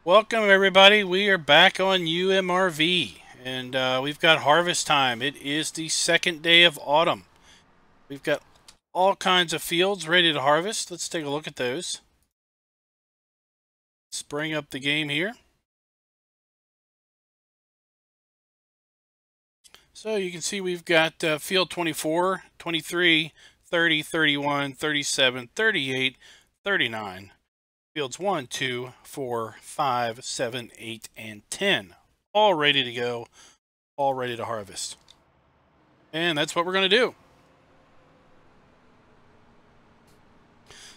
Welcome everybody. We are back on UMRV and we've got harvest time. It is the second day of autumn. We've got all kinds of fields ready to harvest. Let's take a look at those. Let's bring up the game here. So you can see we've got field 24, 23, 30, 31, 37, 38, 39. Fields 1, 2, 4, 5, 7, 8, and 10. All ready to go, all ready to harvest. And that's what we're going to do.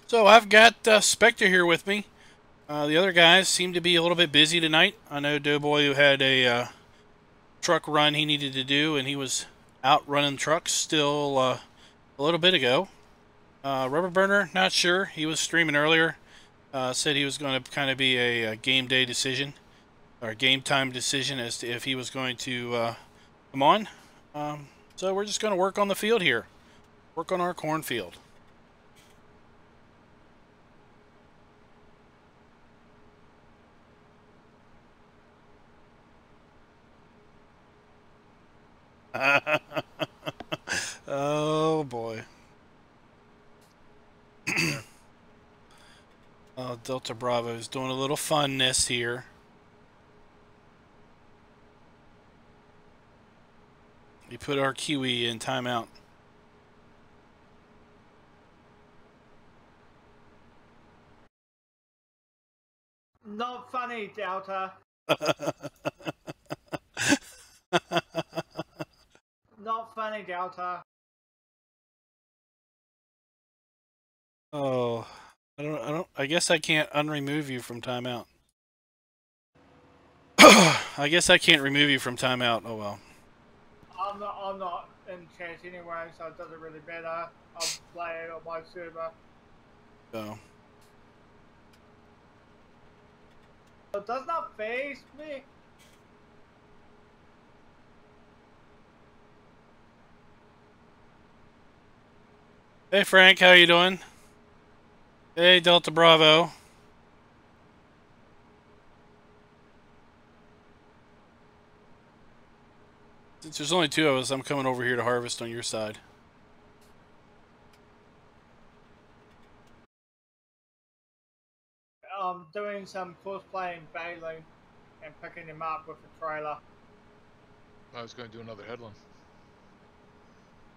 So I've got Spectre here with me. The other guys seem to be a little bit busy tonight. I know DoughBoy, who had a truck run he needed to do, and he was out running trucks still a little bit ago. Rubber Burner, not sure. He was streaming earlier. Said he was going to kind of be a game day decision, or game time decision, as to if he was going to come on. So we're just going to work on the field here. Work on our cornfield. Oh boy. Delta Bravo is doing a little funness here. We put our Kiwi in timeout. Not funny, Delta. Not funny, Delta. Oh, I guess I can't unremove you from timeout. I guess I can't remove you from timeout. Oh well. I'm not in chat anyway, so it doesn't really matter. I'll play it on my server. So. It does not faze me. Hey Frank, how you doing? Hey Delta Bravo. Since there's only two of us, I'm coming over here to harvest on your side. I'm doing some cosplay and bailing and picking him up with a trailer. I was going to do another headland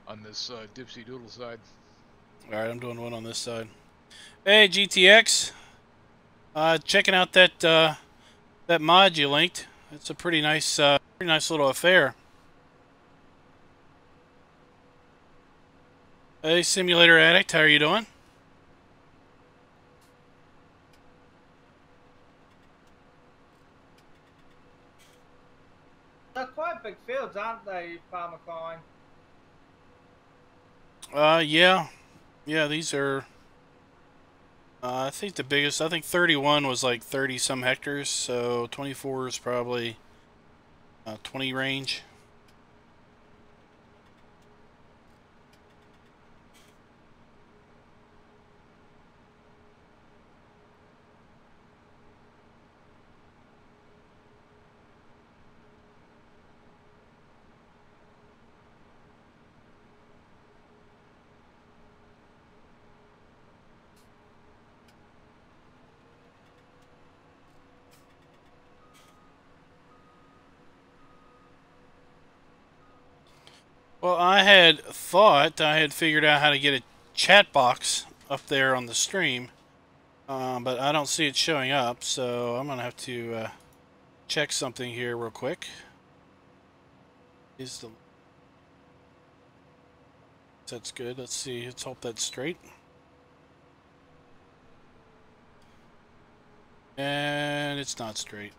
on this Dipsy Doodle side. Alright, I'm doing one on this side. Hey GTX. Checking out that that mod you linked. It's a pretty nice little affair. Hey Simulator Addict, how are you doing? They're quite big fields, aren't they, Pharmacoin? Yeah. Yeah, these are... I think the biggest... I think 31 was like 30-some hectares, so 24 is probably 20 range. Well, I had thought I had figured out how to get a chat box up there on the stream, but I don't see it showing up, so I'm going to have to check something here real quick. That's good. Let's see. Let's hope that's straight. And it's not straight.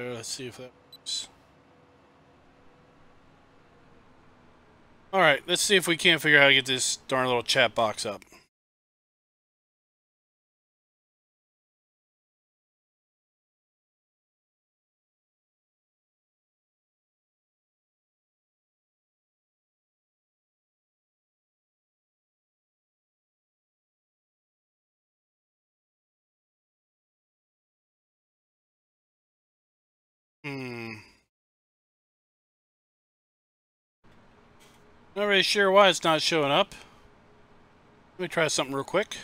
Let's see if that works. Alright, let's see if we can't figure out how to get this darn little chat box up. Not really sure why it's not showing up. Let me try something real quick.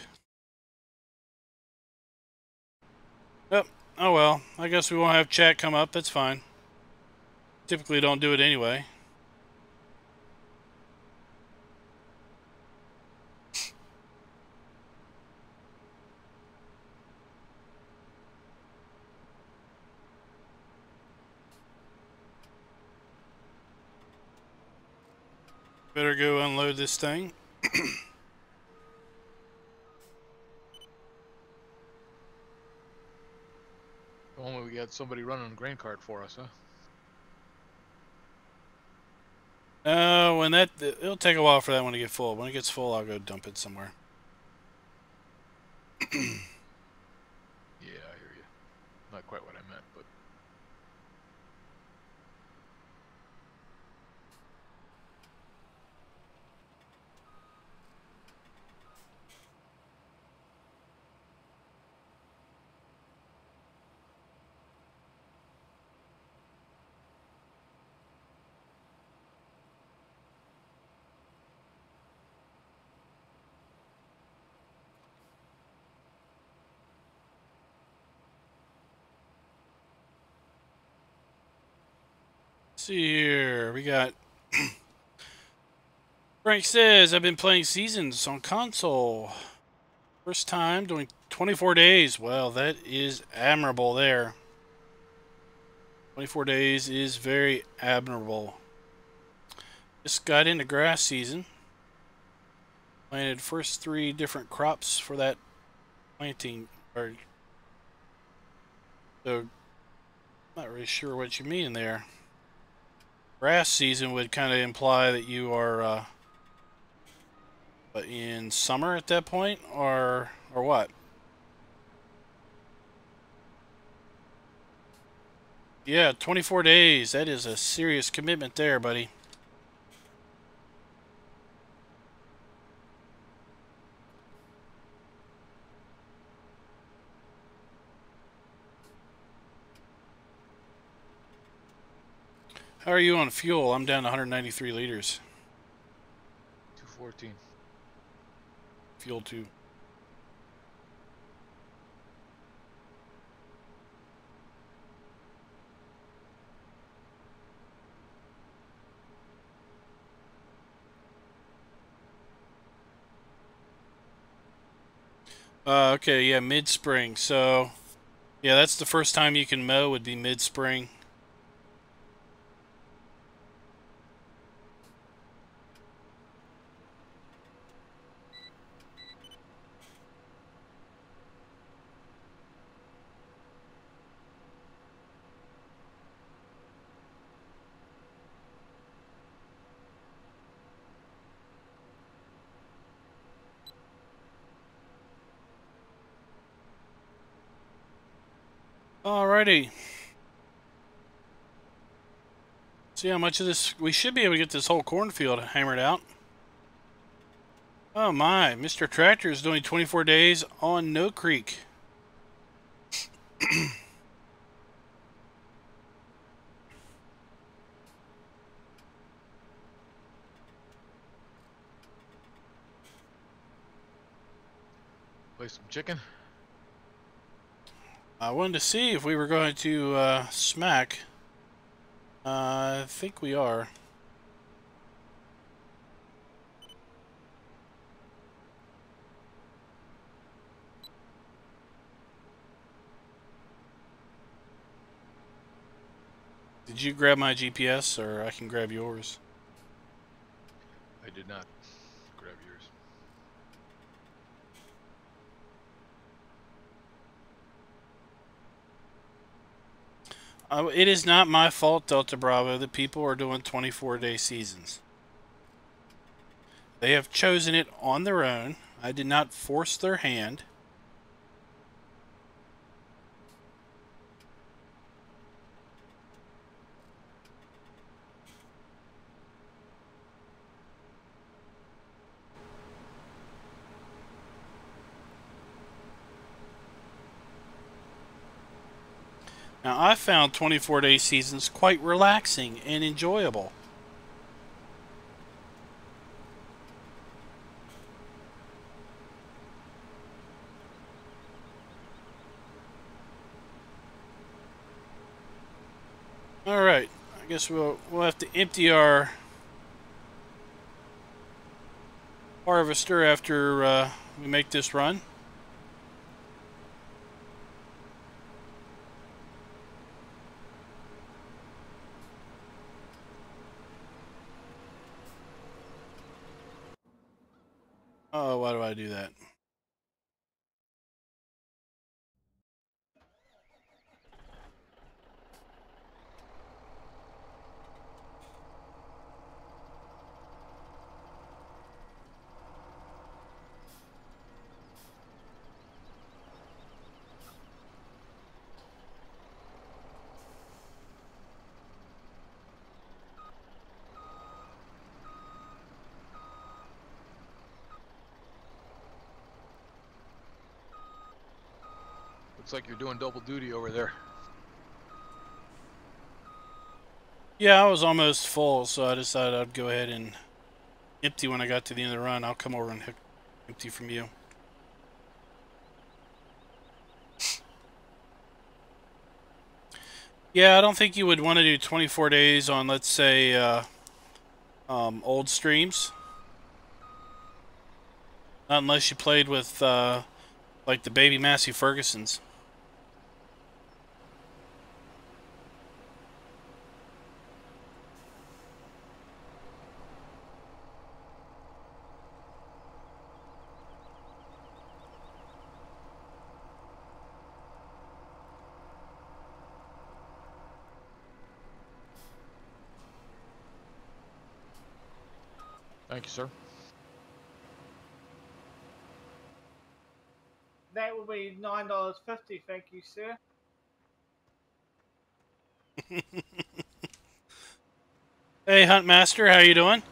Yep. Oh well. I guess we won't have chat come up. That's fine. Typically don't do it anyway. Better go unload this thing. Only we had somebody running a grain cart for us, huh? When it'll take a while for that one to get full. When it gets full, I'll go dump it somewhere. Yeah, I hear you. Not quite what I meant, but... See here, we got Frank says, I've been playing Seasons on console. First time doing 24 days. Well, that is admirable there. 24 days is very admirable. Just got into grass season. Planted first 3 different crops for that planting. So, not really sure what you mean there. Grass season would kind of imply that you are in summer at that point, or what? Yeah, 24 days. That is a serious commitment there, buddy. How are you on fuel? I'm down to 193 liters. 214. Fuel 2. Okay, yeah, mid-spring. So, yeah, that's the first time you can mow would be mid-spring. Alrighty. See how much of this... We should be able to get this whole cornfield hammered out. Oh my, Mr. Tractor is doing 24 days on No Creek. Play some chicken? I wanted to see if we were going to smack. I think we are. Did you grab my GPS, or I can grab yours? I did not grab yours. It is not my fault, Delta Bravo, that people are doing 24-day seasons. They have chosen it on their own. I did not force their hand. Now, I found 24-day seasons quite relaxing and enjoyable. All right, I guess we'll have to empty our harvester after we make this run. Oh, why do I do that? Looks like you're doing double duty over there. Yeah, I was almost full, so I decided I'd go ahead and empty when I got to the end of the run. I'll come over and empty from you. Yeah, I don't think you would want to do 24 days on, let's say, old streams. Not unless you played with, like the baby Massey Fergusons. Thank you, sir. That will be $9.50. Thank you, sir. Hey, Huntmaster, how you doing?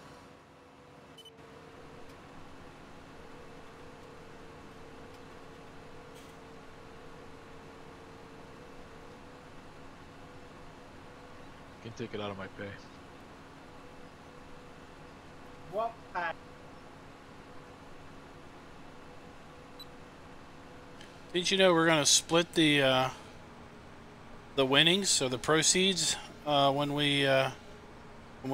Can take it out of my pay. What pay? Did you know we're going to split the winnings or the proceeds when we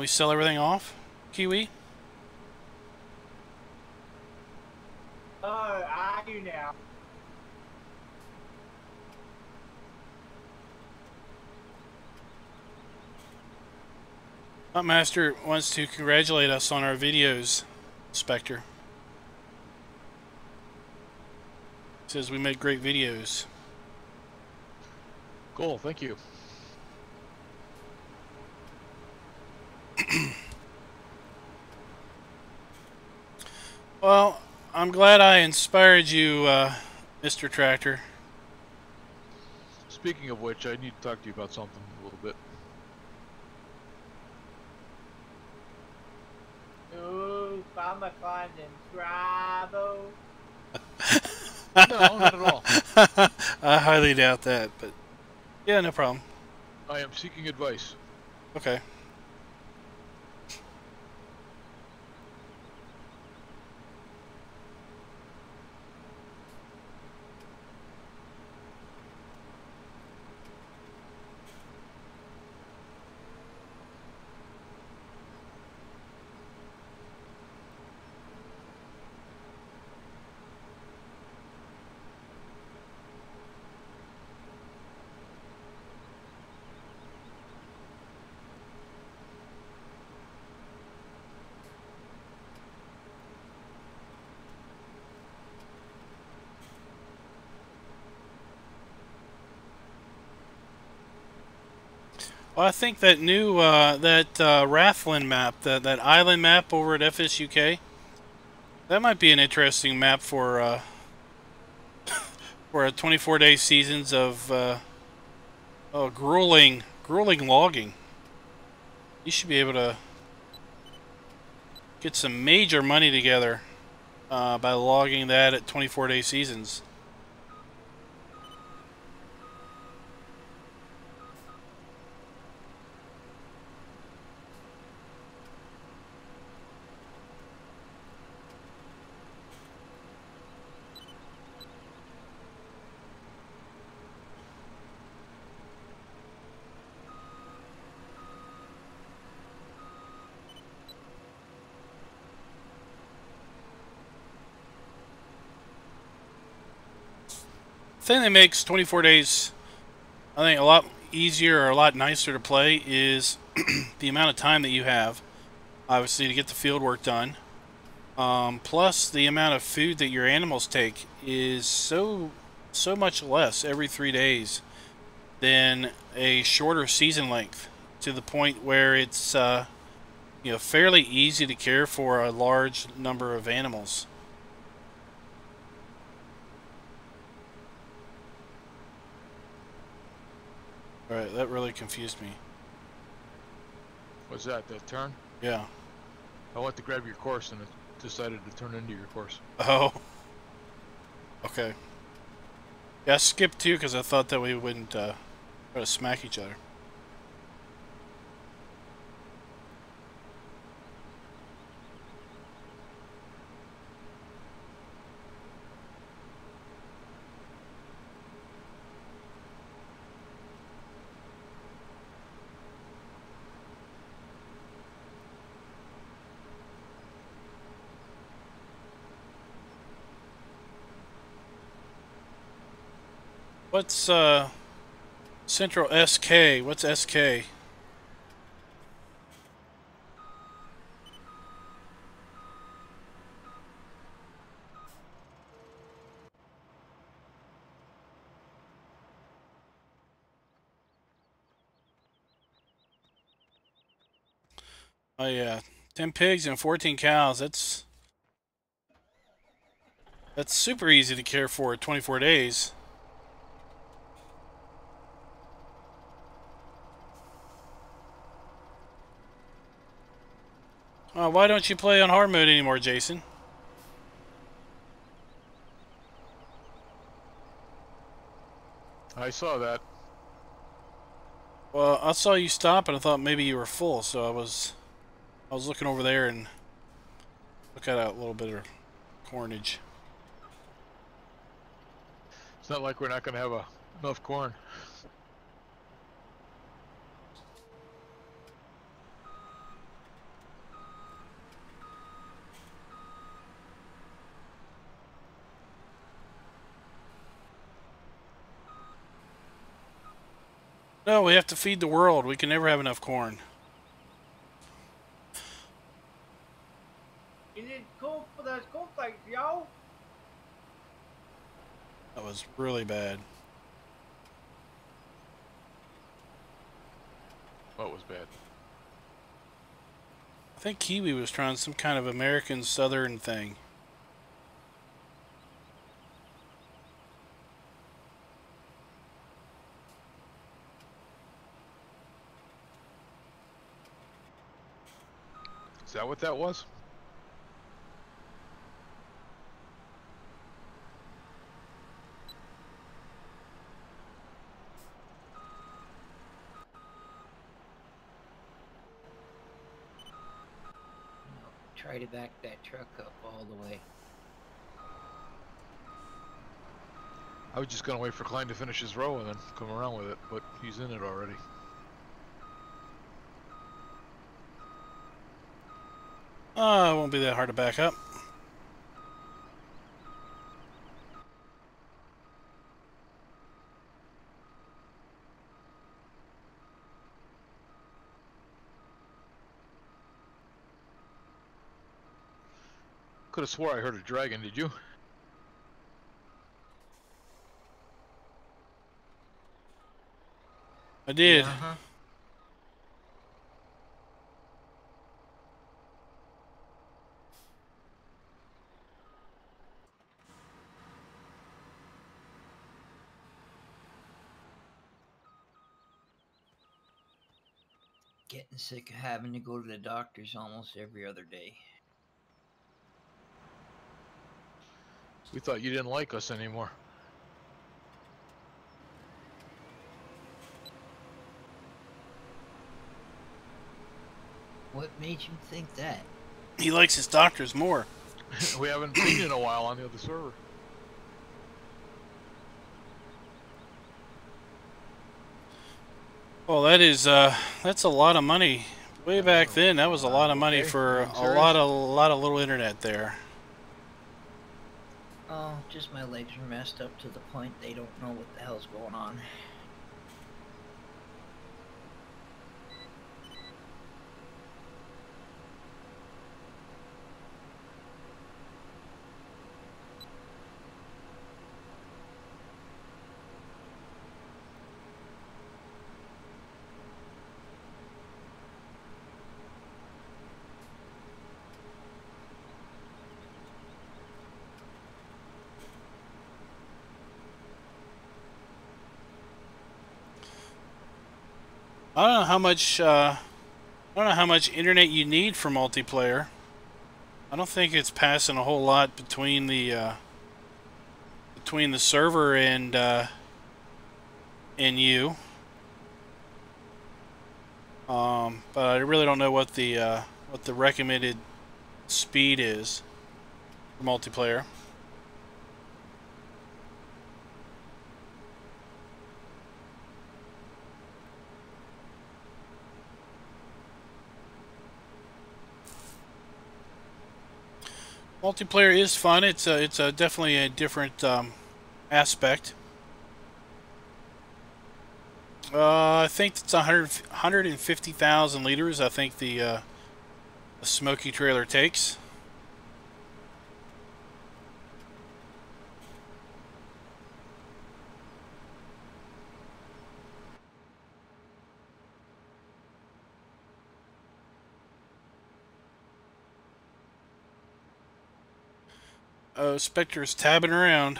sell everything off, Kiwi? Oh, are you now? Huntmaster wants to congratulate us on our videos, Spectre. Says we make great videos. Cool, thank you. Well, I'm glad I inspired you, Mr. Tractor. Speaking of which, I need to talk to you about something a little bit. Ooh, Farmer finding trouble. No, not at all. I highly doubt that, but yeah, no problem. I am seeking advice. Okay. Well, I think that new Rathlin map, that island map over at FSUK, that might be an interesting map for for a 24-day seasons of grueling logging. You should be able to get some major money together by logging that at 24-day seasons. thing that makes 24 days, I think, a lot easier or a lot nicer to play is the amount of time that you have, obviously, to get the field work done. Plus, the amount of food that your animals take is so much less every 3 days than a shorter season length, to the point where it's you know, fairly easy to care for a large number of animals. Alright, that really confused me. What's that turn? Yeah. I went to grab your course and it decided to turn into your course. Oh. Okay. Yeah, I skipped too because I thought that we wouldn't try to smack each other. What's Central SK? What's SK? Oh yeah, 10 pigs and 14 cows. That's super easy to care for at 24 days. Why don't you play on hard mode anymore, Jason? I saw that. Well, I saw you stop and I thought maybe you were full, so I was looking over there and look at a little bit of cornage. It's not like we're not going to have enough corn. No, we have to feed the world. We can never have enough corn. You need corn for those cornflakes, yo. That was really bad. What was bad? I think Kiwi was trying some kind of American Southern thing. Is that what that was? Try to back that truck up all the way. I was just going to wait for Klein to finish his row and then come around with it, but he's in it already. It won't be that hard to back up. Could have swore I heard a dragon, did you? I did. Uh-huh. Getting sick of having to go to the doctors almost every other day. We thought you didn't like us anymore. What made you think that? He likes his doctors more. We haven't seen you in a while on the other server. Well, that's a lot of money. Way back then, that was a lot of money for a lot of little internet there. Oh, just my legs are messed up to the point they don't know what the hell's going on. I don't know how much. I don't know how much internet you need for multiplayer. I don't think it's passing a whole lot between the server and you. But I really don't know what the recommended speed is for multiplayer. Multiplayer is fun. It's a definitely a different aspect. I think it's 150,000 liters. I think the Smoky trailer takes. Oh, Spectre's tabbing around.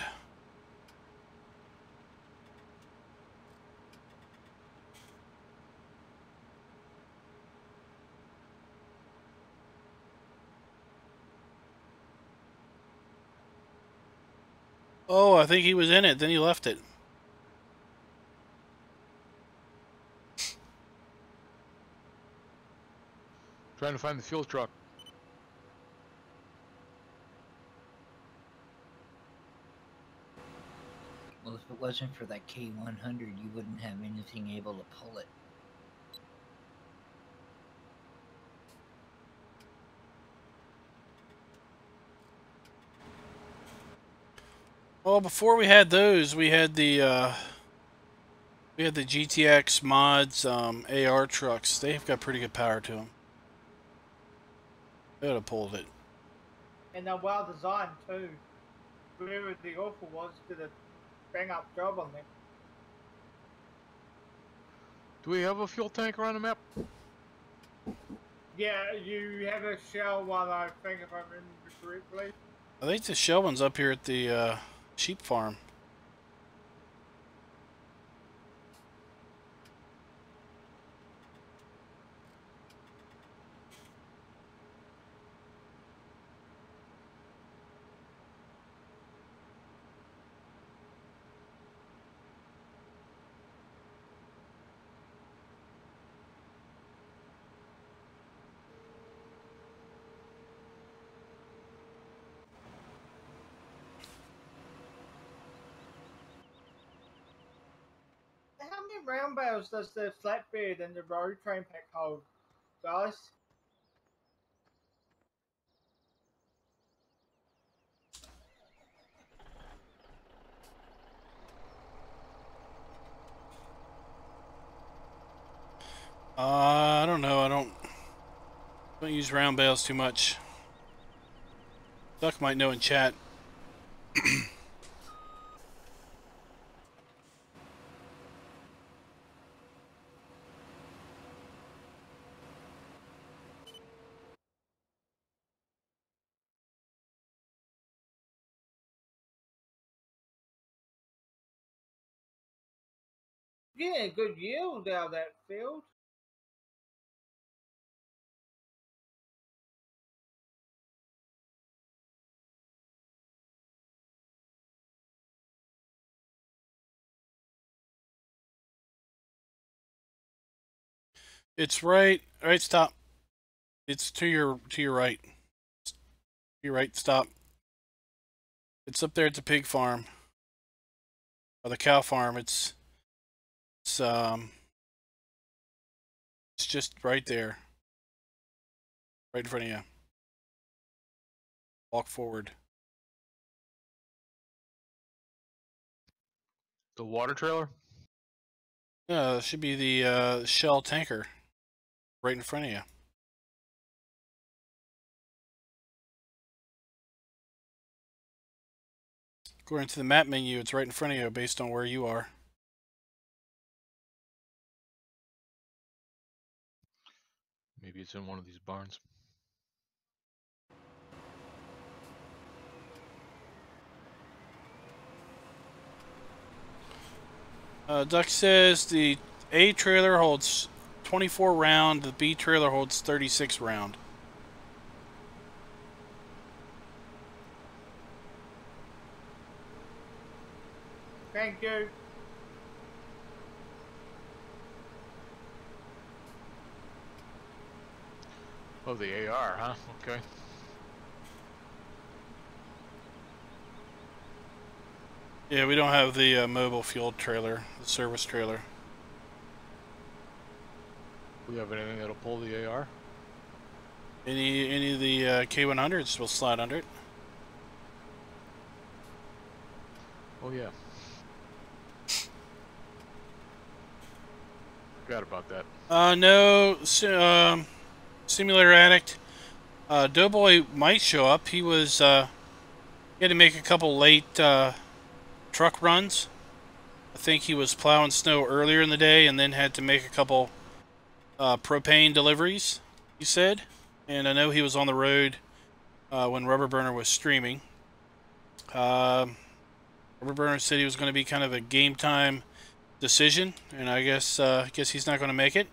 Oh, I think he was in it. Then he left it. Trying to find the fuel truck. Well, if it wasn't for that K100, you wouldn't have anything able to pull it. Well, before we had those, we had the GTX mods AR trucks. They've got pretty good power to them. They would have pulled it. And they're well designed too. Whoever the author was did a bang up job on them. Do we have a fuel tank around the map? Yeah, you have a shell one, I think, if I remember correctly. I think the shell one's up here at the sheep farm. How many round bales does the flatbed and the road train pack hold, guys? I don't know. I don't use round bales too much. Duck might know in chat. Yeah, good yield out of that field. It's right. Right. Stop. It's to your right. To your right. Stop. It's up there at the pig farm or the cow farm. It's it's just right there, right in front of you. Walk forward. The water trailer? Yeah, it should be the Shell tanker right in front of you. According to the map menu, it's right in front of you based on where you are. Maybe it's in one of these barns. Duck says the A trailer holds 24 round, the B trailer holds 36 round. Thank you. Oh, the AR, huh? Okay. Yeah, we don't have the mobile fuel trailer, the service trailer. We have anything that'll pull the AR? Any of the K100s will slide under it. Oh yeah. Forgot about that. No, Simulator Addict. DoughBoy might show up. He was he had to make a couple late truck runs. I think he was plowing snow earlier in the day and then had to make a couple propane deliveries, he said. And I know he was on the road when Rubber Burner was streaming. Rubber Burner said he was going to be kind of a game time decision, and I guess he's not going to make it.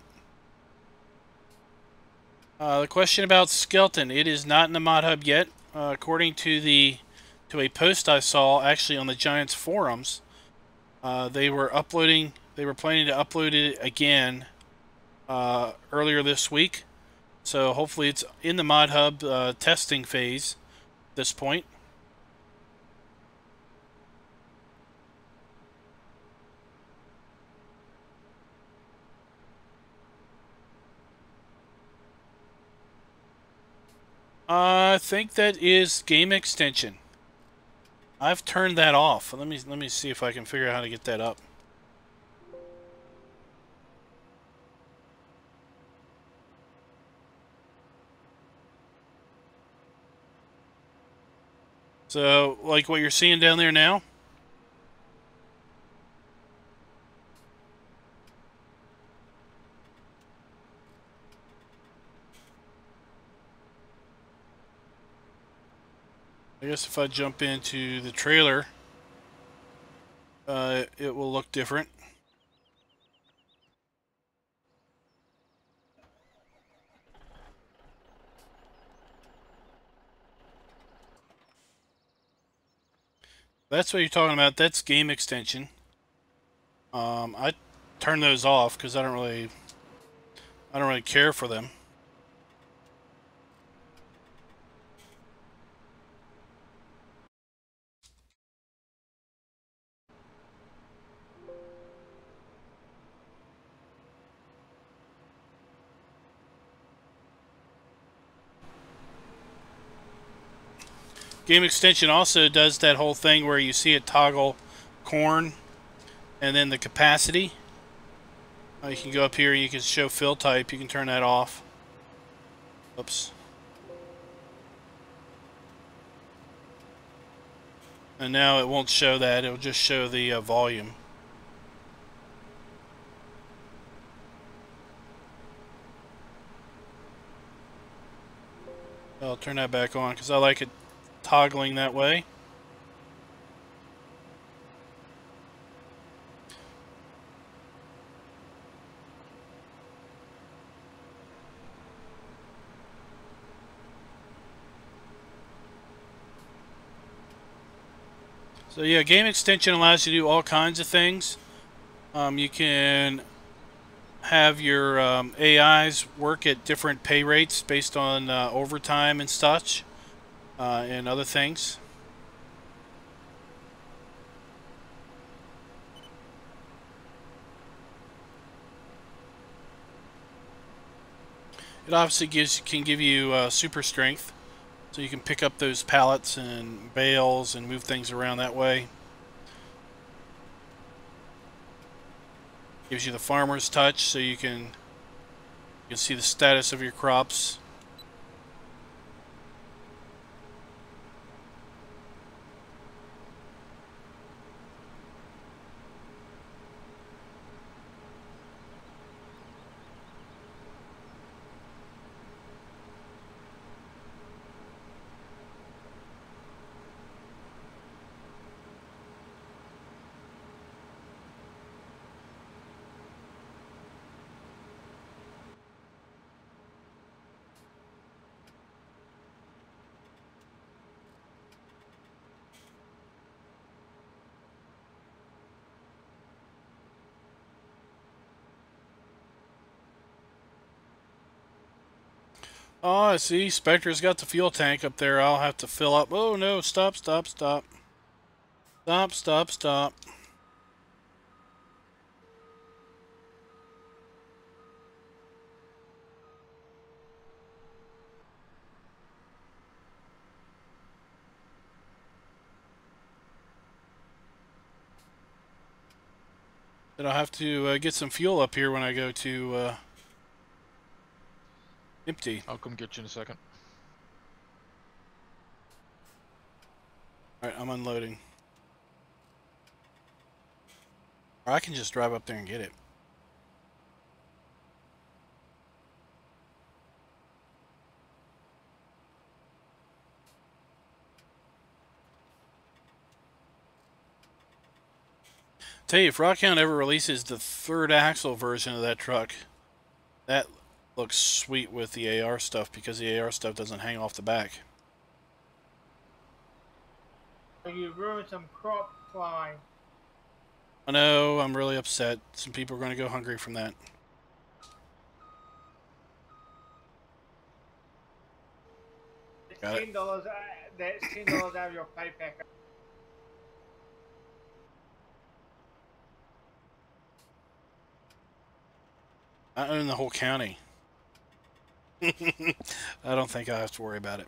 The question about Skeleton, it is not in the mod hub yet. According to a post I saw actually on the Giants forums, they were planning to upload it again earlier this week. So hopefully it's in the mod hub testing phase at this point. I think that is game extension. I've turned that off. Let me see if I can figure out how to get that up. So, like what you're seeing down there now? I guess if I jump into the trailer, it will look different. That's what you're talking about. That's game extension. I turn those off because I don't really care for them. Game extension also does that whole thing where you see it toggle corn and then the capacity. You can go up here and you can show fill type. You can turn that off. Oops. And now it won't show that. It'll just show the volume. I'll turn that back on because I like it toggling that way. So yeah, game extension allows you to do all kinds of things. You can have your AIs work at different pay rates based on overtime and such, and other things. It obviously can give you super strength, so you can pick up those pallets and bales and move things around that way. Gives you the farmer's touch, so you can see the status of your crops. Oh, I see. Spectre's got the fuel tank up there. I'll have to fill up. Oh, no. Stop, stop, stop. Stop, stop, stop. Then I'll have to get some fuel up here when I go to empty. I'll come get you in a second. Alright, I'm unloading. Or I can just drive up there and get it. Tell you, if Rockhound ever releases the third axle version of that truck, that looks sweet with the AR stuff, because the AR stuff doesn't hang off the back. You ruined some crop flying. I know, I'm really upset. Some people are going to go hungry from that. Got it. $10. That's $10 out of your pay packet. I own the whole county. I don't think I have to worry about it.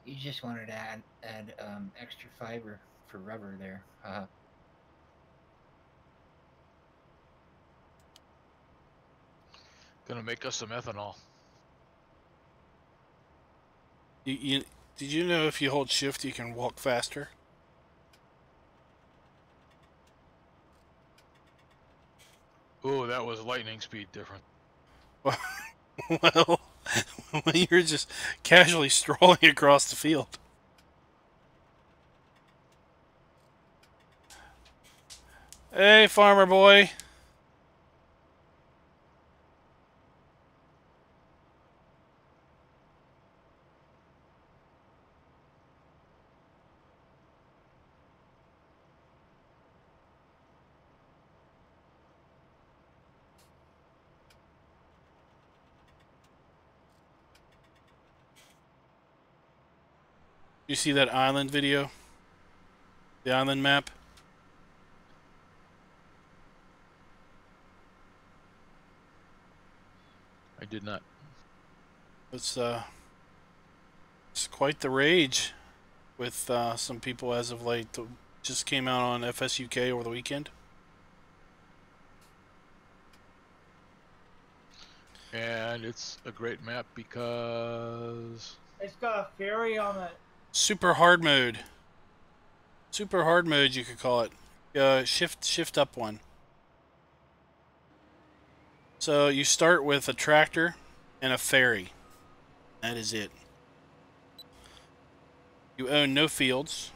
You just wanted to add extra fiber for rubber there. Gonna make us some ethanol. Did you know if you hold shift you can walk faster? Ooh, that was lightning speed different. Well, when you're just casually strolling across the field. Hey, farmer boy. You see that island video? The island map? I did not. It's quite the rage with some people as of late. It just came out on FSUK over the weekend. And it's a great map because It's got a ferry on it. Super hard mode. Super hard mode, you could call it. Shift up one. So you start with a tractor and a ferry. That is it. You own no fields.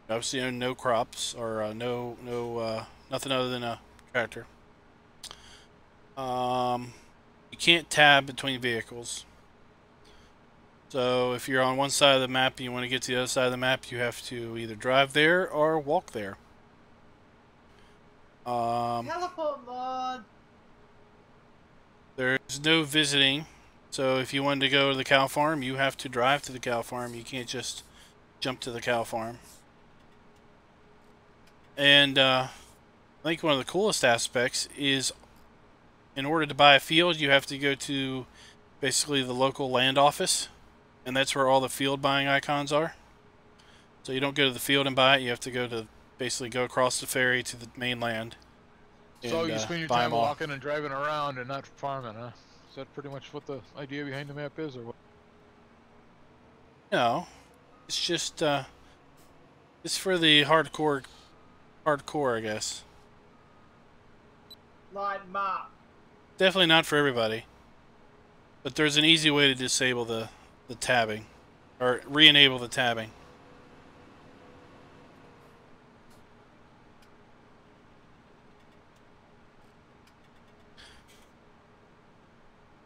You obviously own no crops or nothing other than a tractor. You can't tab between vehicles. So if you're on one side of the map and you want to get to the other side of the map, you have to either drive there or walk there. Teleport mod. There's no visiting. So if you wanted to go to the cow farm, you have to drive to the cow farm. You can't just jump to the cow farm. And I think one of the coolest aspects is in order to buy a field, you have to go to basically the local land office and that's where all the field buying icons are. So you don't go to the field and buy it. You have to go to basically go across the ferry to the mainland. So And, you spend your buy time 'em all. walking and driving around and not farming, huh? Is that pretty much what the idea behind the map is, or what? No, it's just it's for the hardcore, I guess. Like Mark. Definitely not for everybody. But there's an easy way to disable the tabbing, or re-enable the tabbing.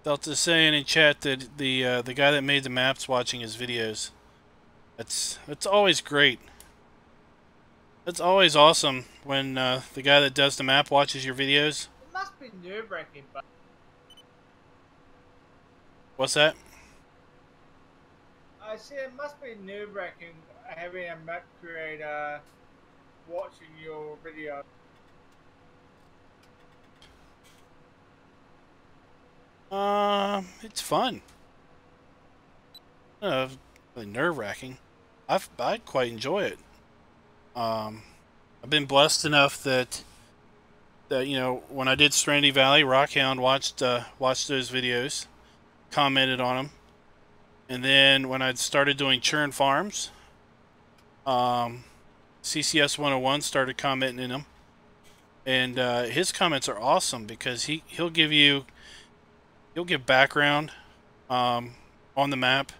Delta's saying in chat that the guy that made the maps watching his videos. It's always great. It's always awesome when the guy that does the map watches your videos. It must be nerve-wracking, but What's that? I see it must be nerve-wracking having a map creator watching your video. It's fun. Really nerve-wracking. I quite enjoy it. I've been blessed enough that you know, when I did Serenity Valley, Rockhound watched those videos, commented on them, and then when I started doing Churn Farms, CCS 101 started commenting in them, and his comments are awesome because he'll give background on the map,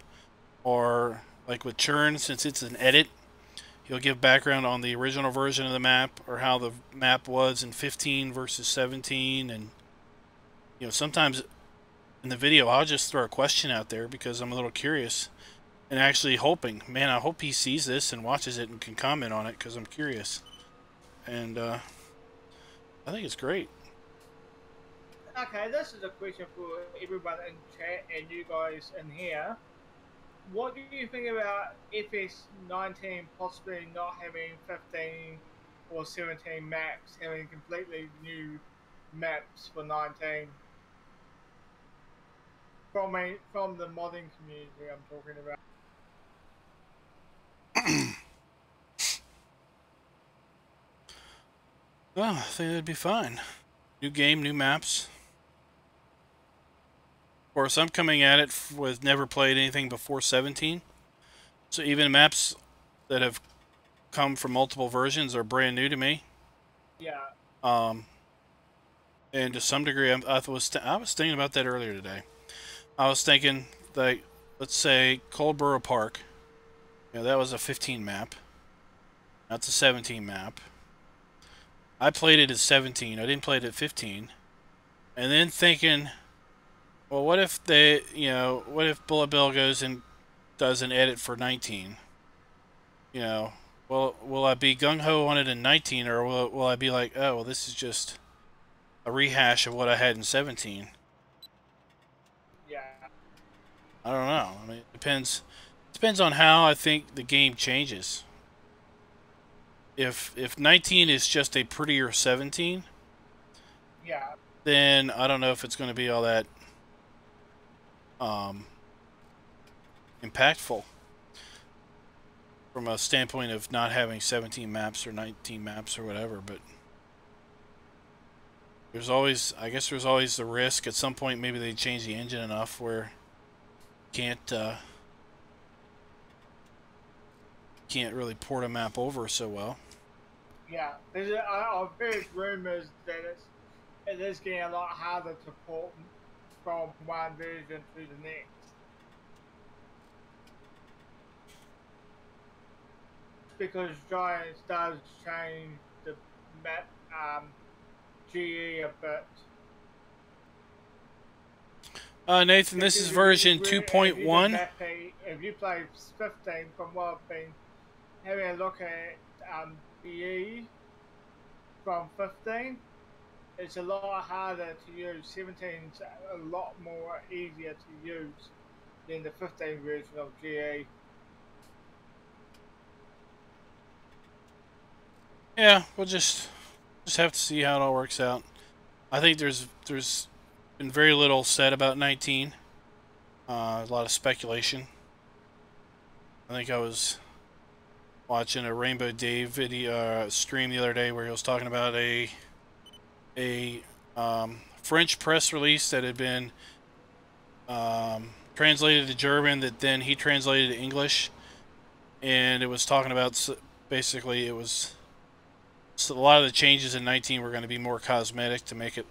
or like with Churn, since it's an edit, he'll give background on the original version of the map, or how the map was in 15 versus 17, and you know, sometimes in the video I'll just throw a question out there because I'm a little curious, and actually hoping, man, I hope he sees this and watches it and can comment on it because I'm curious, and I think it's great. Okay, this is a question for everyone in chat and you guys in here. What do you think about FS19 possibly not having 15 or 17 maps, having completely new maps for 19? From the modding community I'm talking about. Well, I think that'd be fine. New game, new maps. Of course, I'm coming at it with never played anything before 17. So even maps that have come from multiple versions are brand new to me. Yeah. And to some degree, I was thinking about that earlier today. I was thinking, like, let's say Coldborough Park. You know, that was a 15 map. That's a 17 map. I played it at 17. I didn't play it at 15. And then thinking, well, what if what if Bullet Bill goes and does an edit for 19? You know, well, will I be gung-ho on it in 19, or will I be like, oh, well, this is just a rehash of what I had in 17? Yeah. I don't know. I mean, it depends on how I think the game changes. If 19 is just a prettier 17, yeah, then I don't know if it's going to be all that impactful from a standpoint of not having 17 maps or 19 maps or whatever. But there's always, I guess, there's always the risk at some point maybe they change the engine enough where can't really port a map over so well. yeah. I've heard rumors that it is getting a lot harder to port from one version to the next. Because Giants does change the map GE a bit. Nathan, this is version 2.1. If you play 15, from what I've been having a look at GE from 15, it's a lot harder to use. 17's a lot more easier to use than the 15 version of GE. Yeah, we'll just have to see how it all works out. I think there's been very little said about 19. A lot of speculation. I think I was watching a Rainbow Dave video stream the other day where he was talking about a French press release that had been translated to German that then he translated to English, and it was talking about basically it was so a lot of the changes in 19 were going to be more cosmetic to make it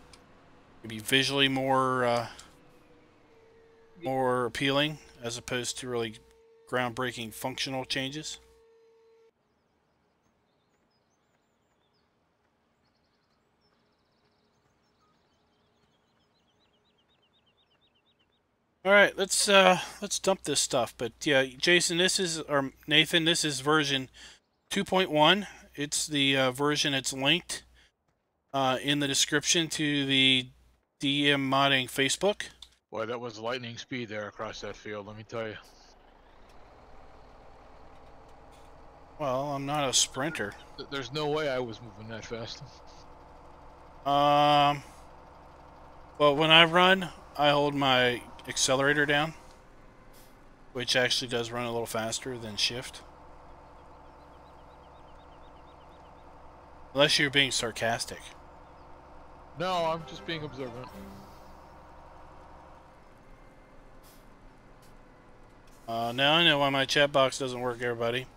maybe visually more more appealing as opposed to really groundbreaking functional changes. All right, let's dump this stuff. But yeah, Jason, this is or Nathan, this is version 2.1. It's the version it's linked in the description to the DM Modding Facebook. Boy, that was lightning speed there across that field, let me tell you. Well, I'm not a sprinter. There's no way I was moving that fast. Well, when I run, I hold my accelerator down, which actually does run a little faster than shift. Unless you're being sarcastic. No, I'm just being observant. Now I know why my chat box doesn't work, everybody.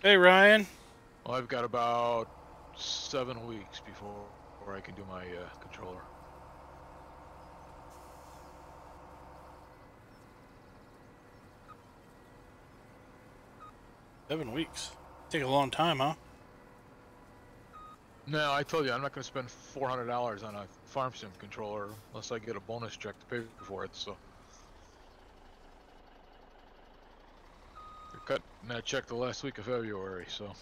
Hey, Ryan. Well, I've got about 7 weeks before I can do my controller. $7 weeks. Take a long time, huh? No, I told you I'm not going to spend $400 on a farm sim controller unless I get a bonus check to pay for it. So I cut that check the last week of February. So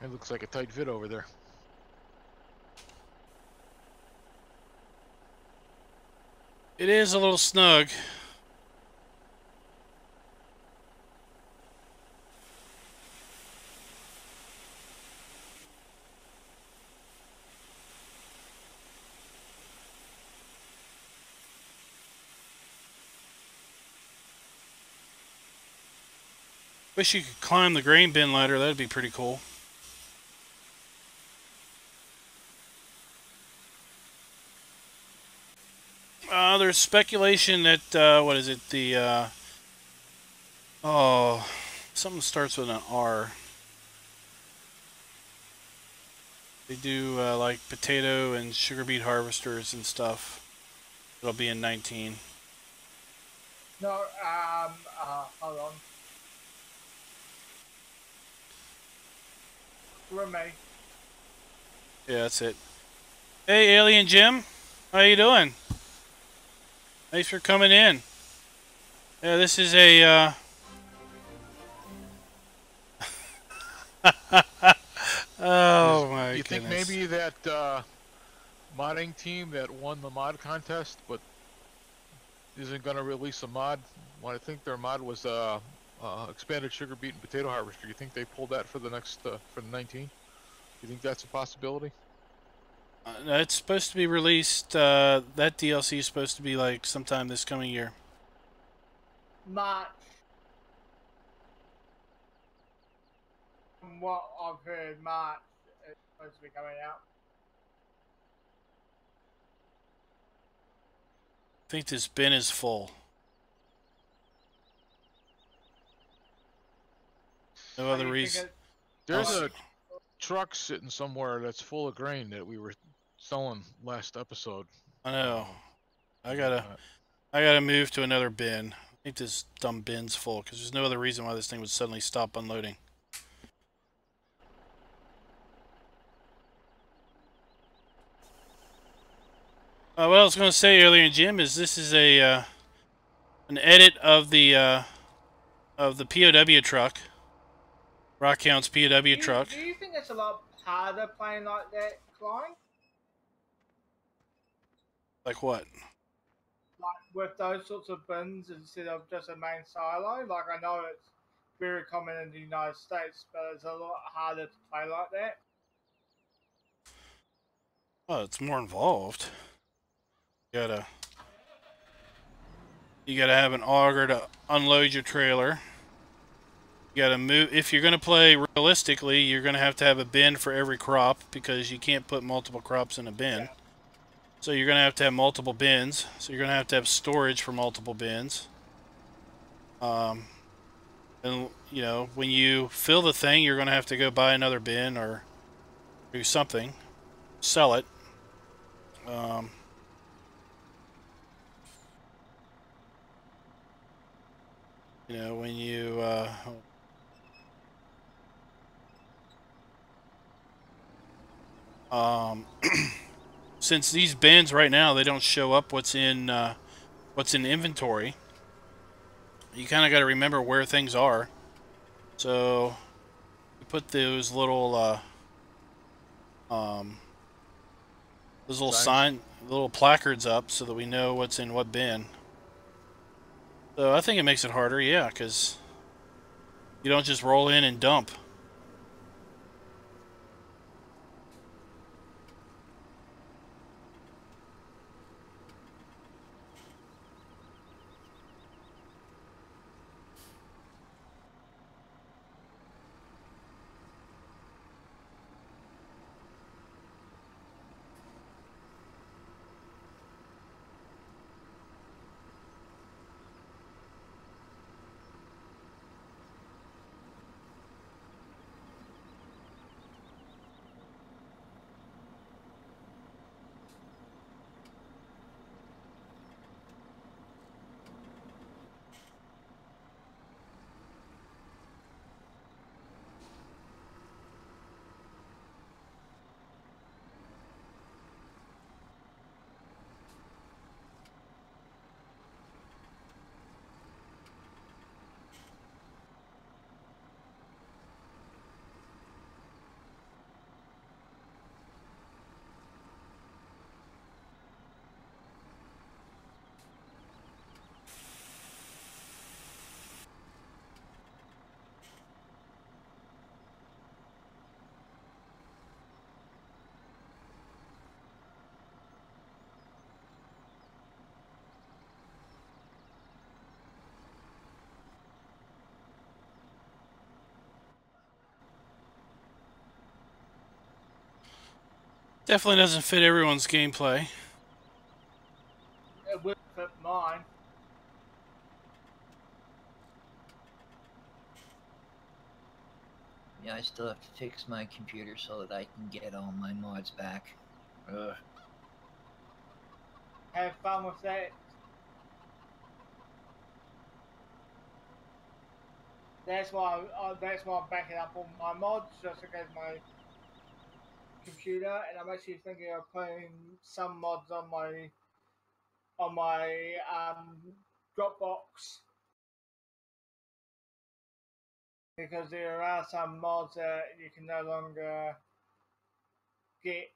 it looks like a tight fit over there. It is a little snug. Wish you could climb the grain bin ladder. That'd be pretty cool. There's speculation that, what is it, the, oh, something starts with an R. They do, like, potato and sugar beet harvesters and stuff. It'll be in 19. No, hold on. Remy. Yeah, that's it. Hey, Alien Jim. How you doing? Thanks for coming in. Yeah, this is a, oh my You goodness. think maybe that modding team that won the mod contest but isn't going to release a mod? Well, I think their mod was expanded sugar beet and potato harvester. You think they pulled that for the next for the 19? You think that's a possibility? It's supposed to be released, that DLC is supposed to be like sometime this coming year. March. From what I've heard, March is supposed to be coming out. I think this bin is full. No other reason. There's a truck sitting somewhere that's full of grain that we were selling last episode. I know. I gotta move to another bin. I think this dumb bin's full because there's no other reason why this thing would suddenly stop unloading. What I was going to say earlier, Jim, is this is a an edit of the POW truck, Rockhound's POW truck. Do you think it's a lot harder playing like that, Klein? Like what? Like with those sorts of bins instead of just a main silo? Like I know it's very common in the United States, but it's a lot harder to play like that. Oh, it's more involved. You gotta have an auger to unload your trailer. You gotta move. If you're gonna play realistically, you're gonna have to have a bin for every crop because you can't put multiple crops in a bin. Yeah. So you're gonna have to have multiple bins. So you're gonna have to have storage for multiple bins. And you know, when you fill the thing, you're gonna have to go buy another bin or do something, sell it. You know, when you since these bins right now they don't show up what's in inventory, you kind of got to remember where things are. So you put those little little placards up so that we know what's in what bin. So I think it makes it harder, yeah, because you don't just roll in and dump. Definitely doesn't fit everyone's gameplay. It would fit mine. Yeah, I still have to fix my computer so that I can get all my mods back. Ugh. Have fun with that. That's why I'm backing up all my mods just in case my computer, and I'm actually thinking of putting some mods on my Dropbox because there are some mods that you can no longer get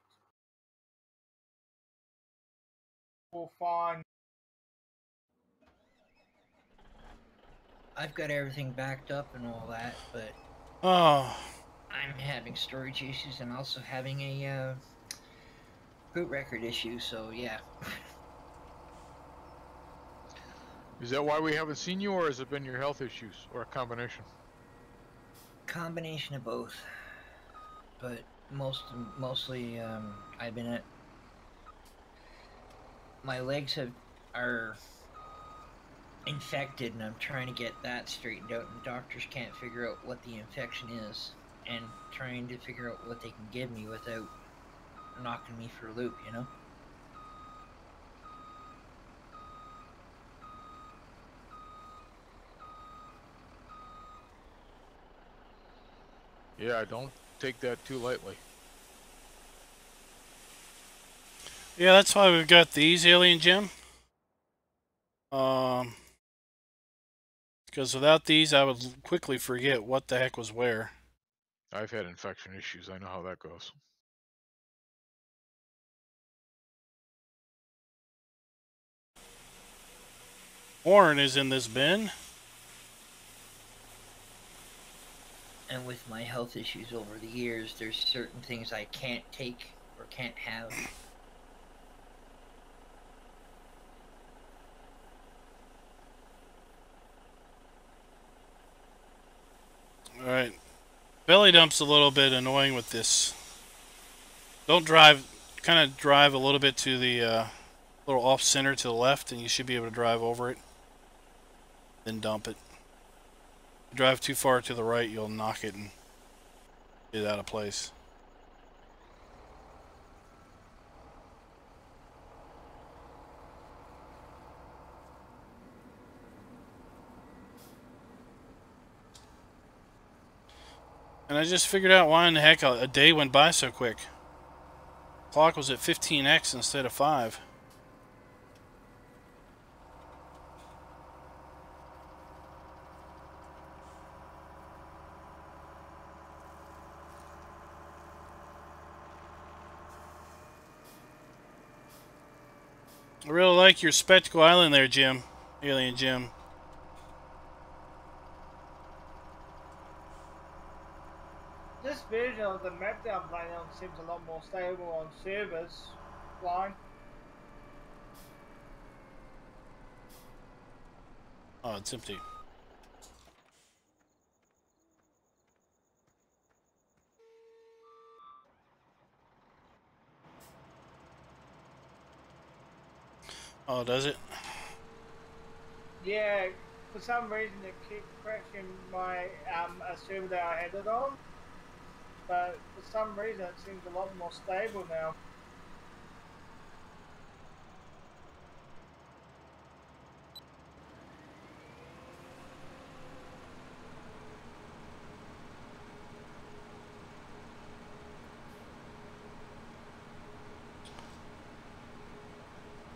or find. I've got everything backed up and all that, but Oh, I'm having storage issues and also having a boot record issue, so yeah. Is that why we haven't seen you, or has it been your health issues, or a combination? Combination of both, but mostly I've been at my legs have are infected, and I'm trying to get that straightened out, and doctors can't figure out what the infection is, and trying to figure out what they can give me without knocking me for a loop, you know? Yeah, don't take that too lightly. Yeah, that's why we've got these, Alien Jim. Because without these, I would quickly forget what the heck was where. I've had infection issues. I know how that goes. Corn is in this bin. And with my health issues over the years, there's certain things I can't take or can't have. Alright. Belly dump's a little bit annoying with this. Don't drive, kind of drive a little bit to the little off center to the left, and you should be able to drive over it. Then dump it. If you drive too far to the right, you'll knock it and get it out of place. And I just figured out why in the heck a day went by so quick. Clock was at 15x instead of 5. I really like your Spectacle Island there, Jim. Alien Jim. This version of the map that I'm playing on seems a lot more stable on servers line. Oh, it's empty. Oh, does it? Yeah, for some reason it keeps crashing my a server that I had it on, but for some reason it seems a lot more stable now.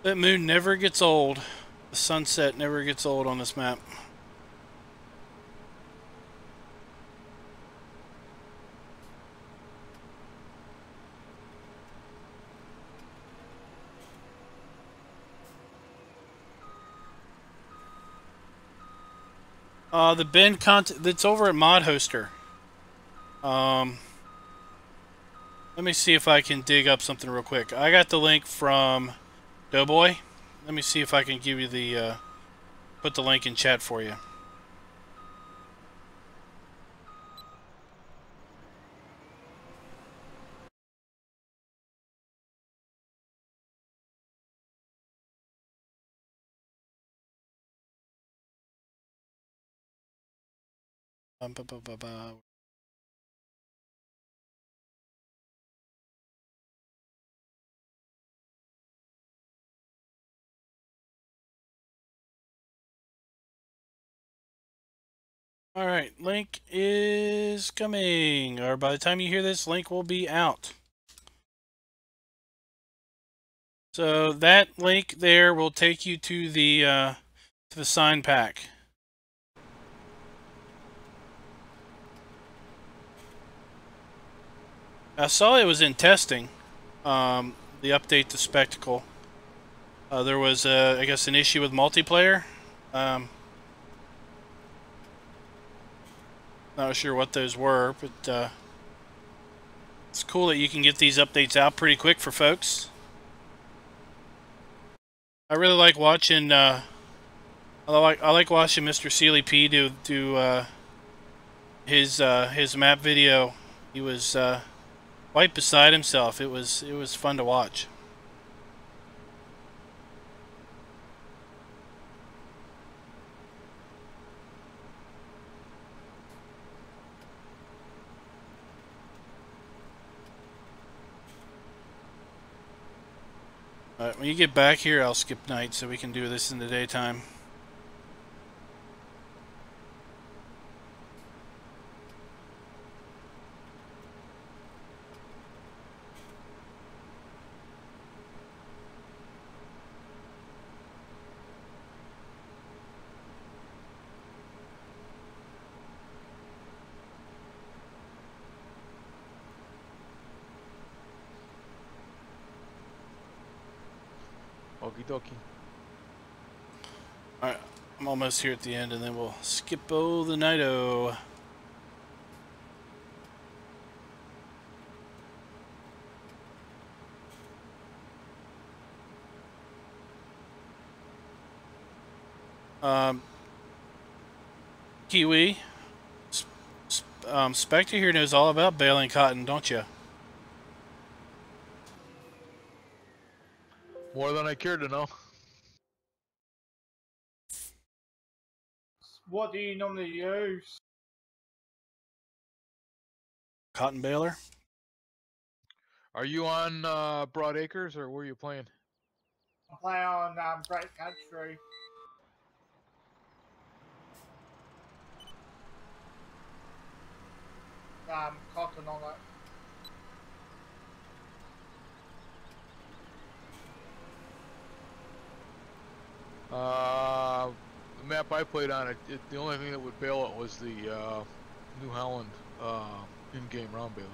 That moon never gets old. The sunset never gets old on this map. The bin content that's over at Mod Hoster. Let me see if I can dig up something real quick. I got the link from DoughBoy. Let me see if I can give you the put the link in chat for you. Alright, link is coming. Or by the time you hear this, link will be out. So that link there will take you to the sign pack. I saw it was in testing. The update to Spectacle. There was, I guess, an issue with multiplayer. Not sure what those were, but it's cool that you can get these updates out pretty quick for folks. I really like watching. I like watching Mr. Sealy P do his map video. He was quite beside himself. It was fun to watch. Alright, when you get back here, I'll skip night so we can do this in the daytime. Okie dokie. Alright, I'm almost here at the end, and then we'll skip-o the night-o. Kiwi, Spectre here knows all about baling cotton, don't you? More than I care to know. What do you normally use? Cotton baler? Are you on Broad Acres or where are you playing? I play on Great Country. Cotton on it. The map I played on, the only thing that would bail it was the New Holland in-game round baler.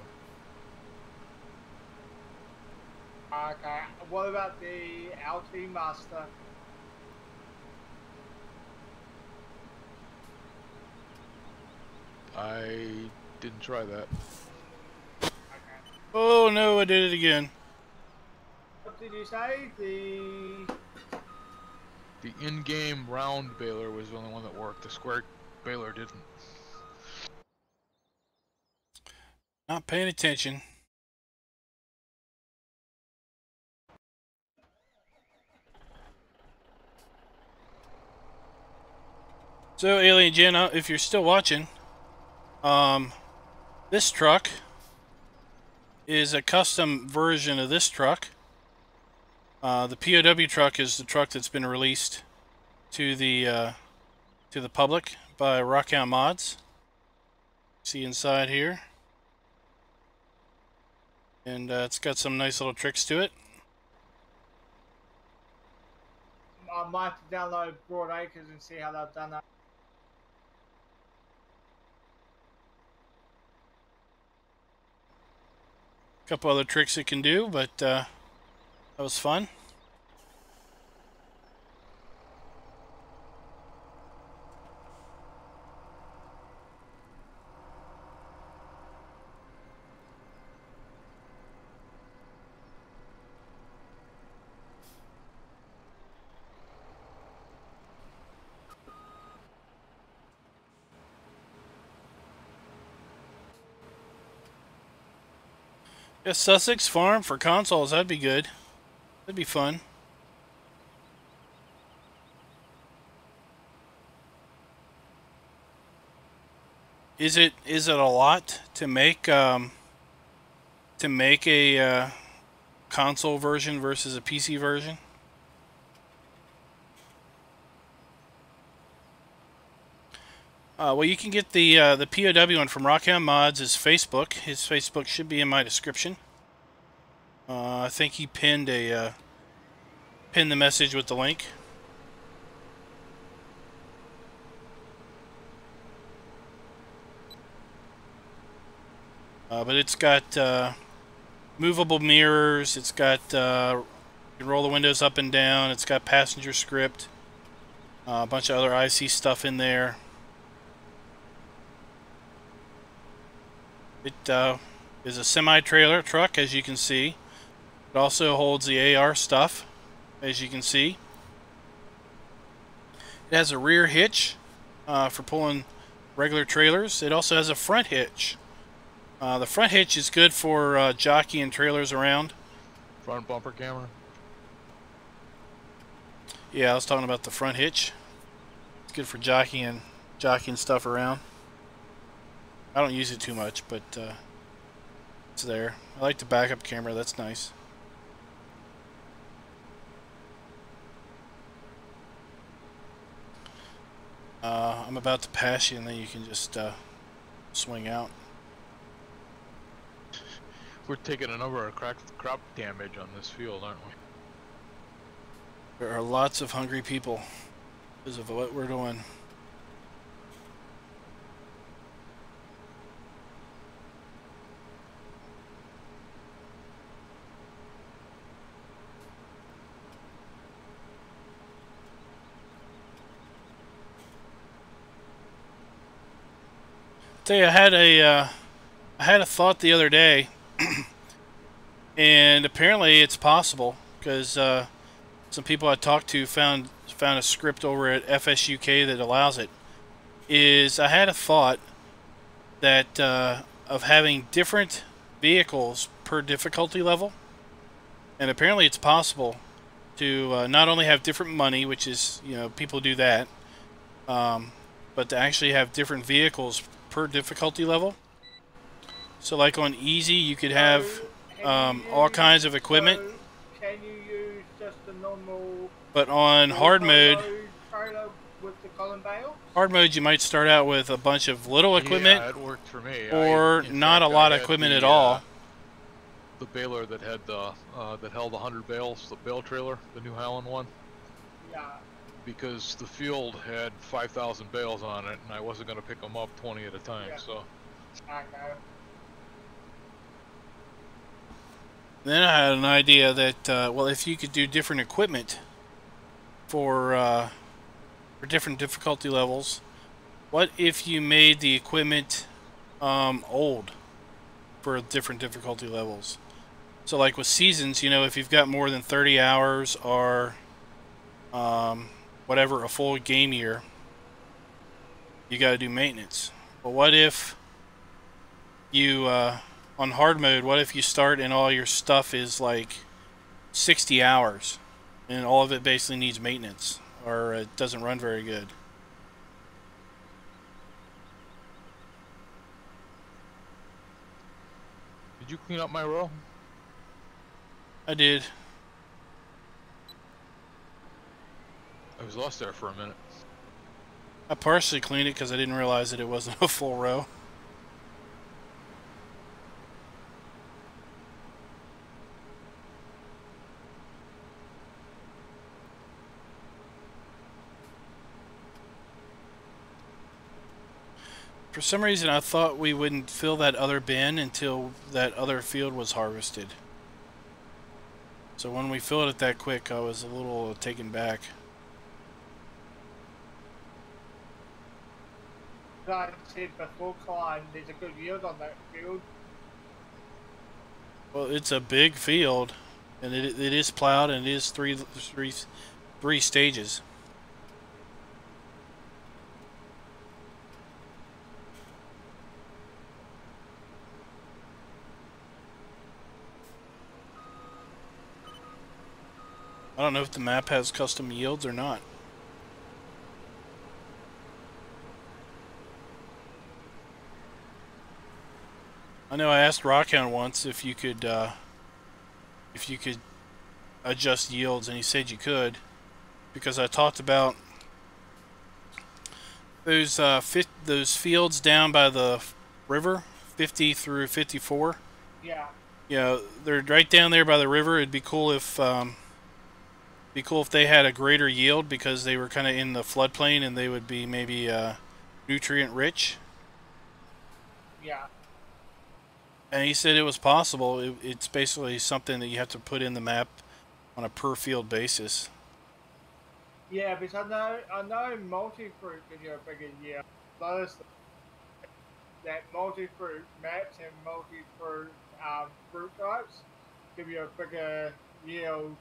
Okay, what about the LT Master? I didn't try that. Okay. Oh no, I did it again. What did you say? The in-game round baler was the only one that worked. The square baler didn't. Not paying attention. So, Alien Jenna, if you're still watching, this truck is a custom version of this truck. The POW truck is the truck that's been released to the public by Rockhound Mods. See inside here, and it's got some nice little tricks to it. I might have to download Broad Acres and see how they've done that. Couple other tricks it can do, but that was fun. Yeah, Sussex Farm for consoles, that'd be good. That'd be fun. Is it a lot to make a console version versus a PC version? Well, you can get the POW one from Rockhound Mods' Facebook. His Facebook should be in my description. I think he pinned the message with the link. But it's got movable mirrors. It's got you can roll the windows up and down. It's got passenger script. A bunch of other IC stuff in there. It is a semi-trailer truck, as you can see. It also holds the AR stuff, as you can see. It has a rear hitch for pulling regular trailers. It also has a front hitch. The front hitch is good for jockeying trailers around. Front bumper camera. Yeah, I was talking about the front hitch. It's good for jockeying stuff around. I don't use it too much, but it's there. I like the backup camera. That's nice. I'm about to pass you, and then you can just swing out. We're taking a number of crop damage on this field, aren't we? There are lots of hungry people because of what we're doing. Tell you, I had a thought the other day, and apparently it's possible because some people I talked to found a script over at FSUK that allows it. I had a thought that of having different vehicles per difficulty level, and apparently it's possible to not only have different money, which is, you know, people do that, but to actually have different vehicles per difficulty level. So like on easy you could have all kinds of equipment. So can you use just the normal, but on hard mode, trailer with the column bale? Hard mode you might start out with a bunch of little equipment. Yeah, it worked for me. Or not a lot of equipment at all. The baler that had that held 100 bales, the bale trailer, the New Holland one. Yeah. Because the field had 5,000 bales on it, and I wasn't going to pick them up 20 at a time, Yeah. so. I know. Then I had an idea that, well, if you could do different equipment for different difficulty levels, what if you made the equipment old for different difficulty levels? So like with seasons, you know, if you've got more than 30 hours or whatever, a full game year, you got to do maintenance. But what if you on hard mode, what if you start and all your stuff is like 60 hours and all of it basically needs maintenance or it doesn't run very good? Did you clean up my row? I did. I was lost there for a minute. I partially cleaned it because I didn't realize that it wasn't a full row. For some reason, I thought we wouldn't fill that other bin until that other field was harvested. So when we filled it that quick, I was a little taken back. Like I said before, Klein, there's a good yield on that field. Well, it's a big field, and it is plowed, and it is three stages. I don't know if the map has custom yields or not. I know I asked Rockhound once if you could adjust yields, and he said you could, because I talked about those fields down by the river, 50 through 54. Yeah. You know, they're right down there by the river. It'd be cool if they had a greater yield because they were kind of in the floodplain and they would be maybe nutrient rich. Yeah. And he said it was possible. It's basically something that you have to put in the map on a per field basis. Yeah, because I know multi-fruit gives you a bigger yield. Notice that multi-fruit maps and multi-fruit fruit types give you a bigger yield.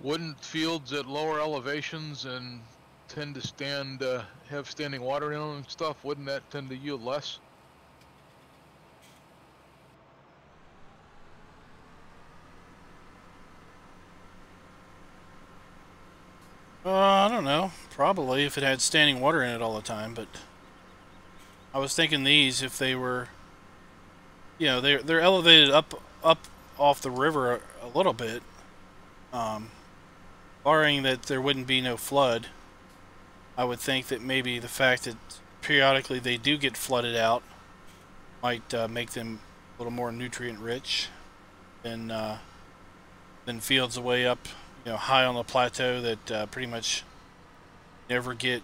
Wouldn't fields at lower elevations and tend to have standing water in them and stuff, wouldn't that tend to yield less? I don't know. Probably if it had standing water in it all the time, but I was thinking these, if they were, you know, they're elevated up off the river a little bit, barring that there wouldn't be no flood. I would think that maybe the fact that periodically they do get flooded out might make them a little more nutrient rich than fields away up, high on the plateau that pretty much never get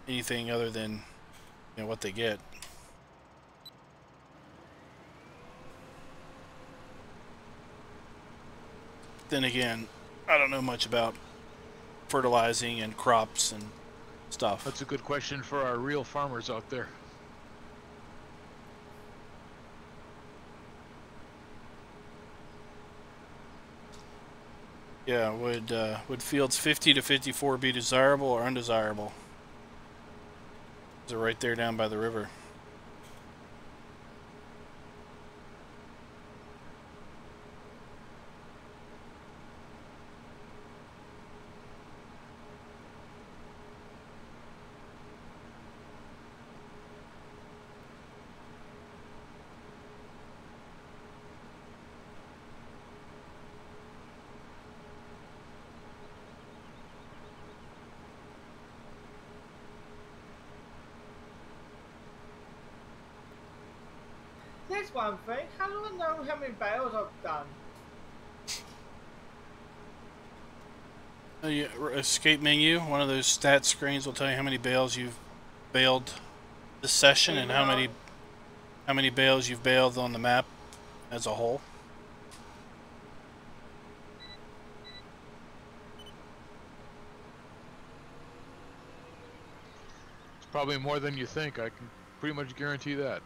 anything other than what they get. Then again, I don't know much about fertilizing and crops and stuff. That's a good question for our real farmers out there. Yeah, would fields 50 to 54 be desirable or undesirable? They're right there down by the river. That's one thing. How do I know how many bales I've done? Escape menu, one of those stat screens will tell you how many bales you've baled this session and how many bales you've baled on the map as a whole. It's probably more than you think. I can pretty much guarantee that.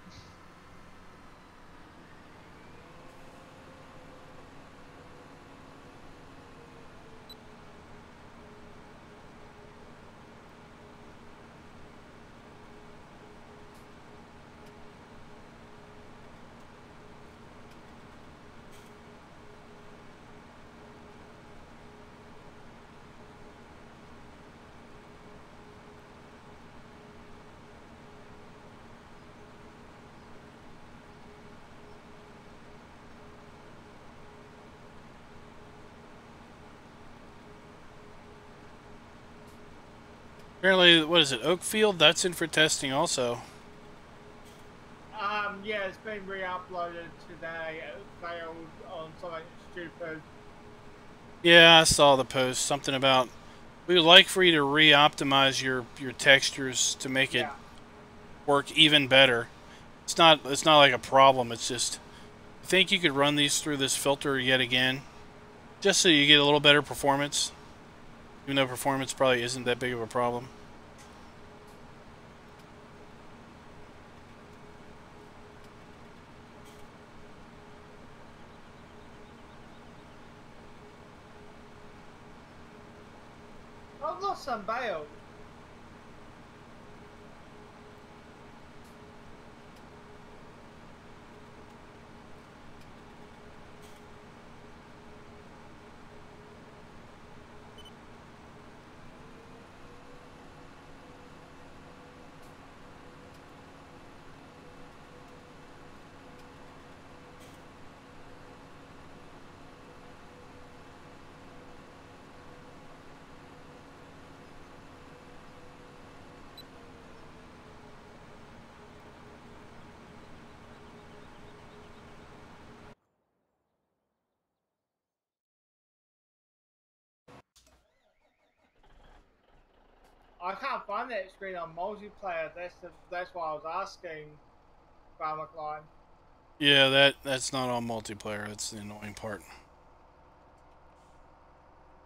Apparently, what is it, Oakfield? That's in for testing also. Yeah, it's been re-uploaded today. It failed on something stupid. Yeah, I saw the post. Something about we would like for you to re-optimize your textures to make it work even better. It's not like a problem. It's just I think you could run these through this filter yet again, just so you get a little better performance. Even though performance probably isn't that big of a problem. I've lost some bales. I can't find that screen on multiplayer. That's why I was asking, Farmer. Yeah, that's not on multiplayer. That's the annoying part.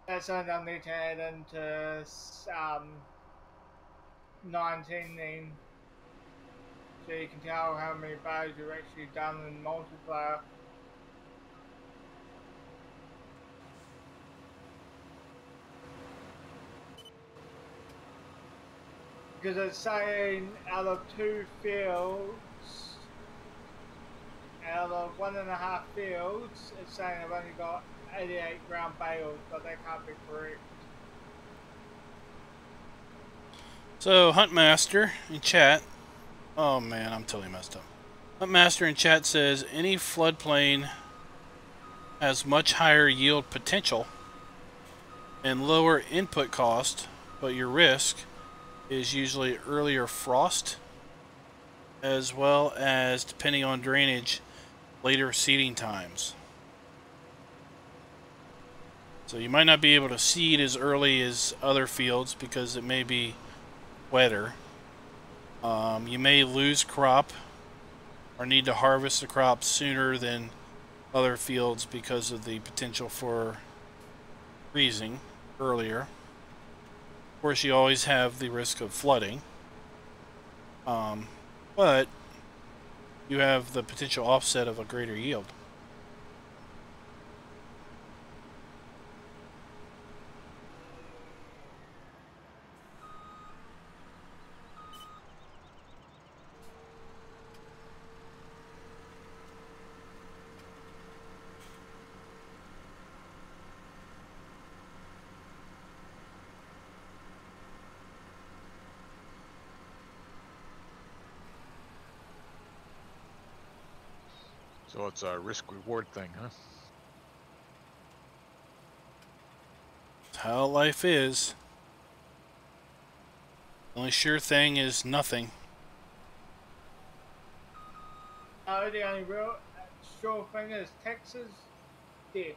That's something I need to add into 19 then, so you can tell how many bales you've actually done in multiplayer. Because it's saying out of 2 fields, out of 1.5 fields, it's saying I've only got 88 ground bales, but that can't be correct. So Huntmaster in chat. Oh man, I'm totally messed up. Huntmaster in chat says any floodplain has much higher yield potential and lower input cost, but your risk is usually earlier frost, as well as, depending on drainage, later seeding times. So you might not be able to seed as early as other fields because it may be wetter. You may lose crop or need to harvest the crop sooner than other fields because of the potential for freezing earlier. Of course, you always have the risk of flooding, but you have the potential offset of a greater yield. So it's a risk-reward thing, huh? That's how life is. The only sure thing is nothing. The only real sure thing is Texas dead.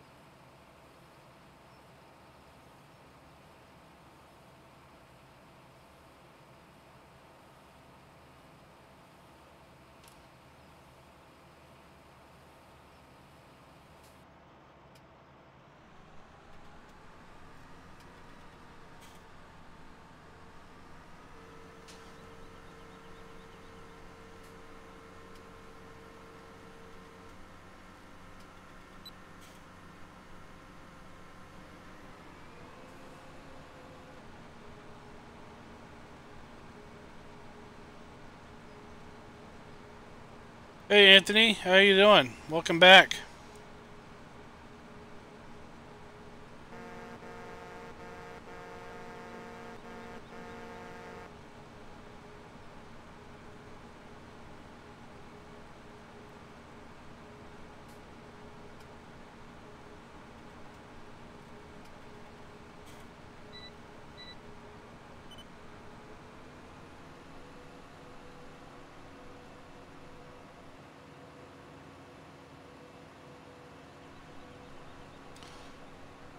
Hey Anthony, how you doing? Welcome back.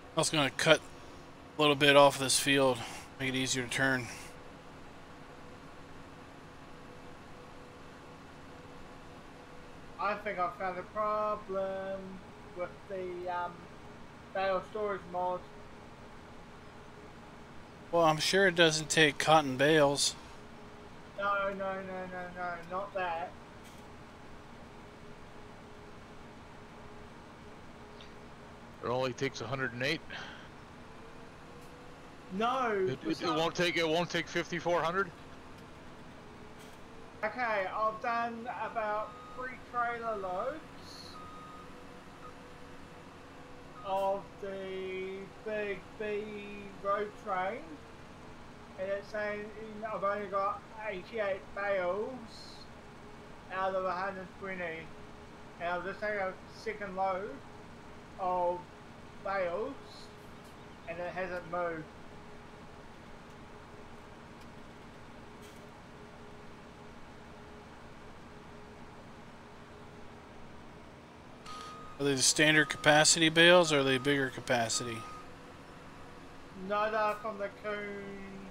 I was going to cut a little bit off this field, make it easier to turn. I think I found a problem with the bale storage mod. Well, I'm sure it doesn't take cotton bales. No, not that. It only takes 108. No. It won't take 5,400. Okay, I've done about 3 trailer loads of the big B road train, and it's saying I've only got 88 bales out of 120, and I've just taken a second load of bales, and it hasn't moved. Are they the standard capacity bales or are they bigger capacity? No, they're from the Coon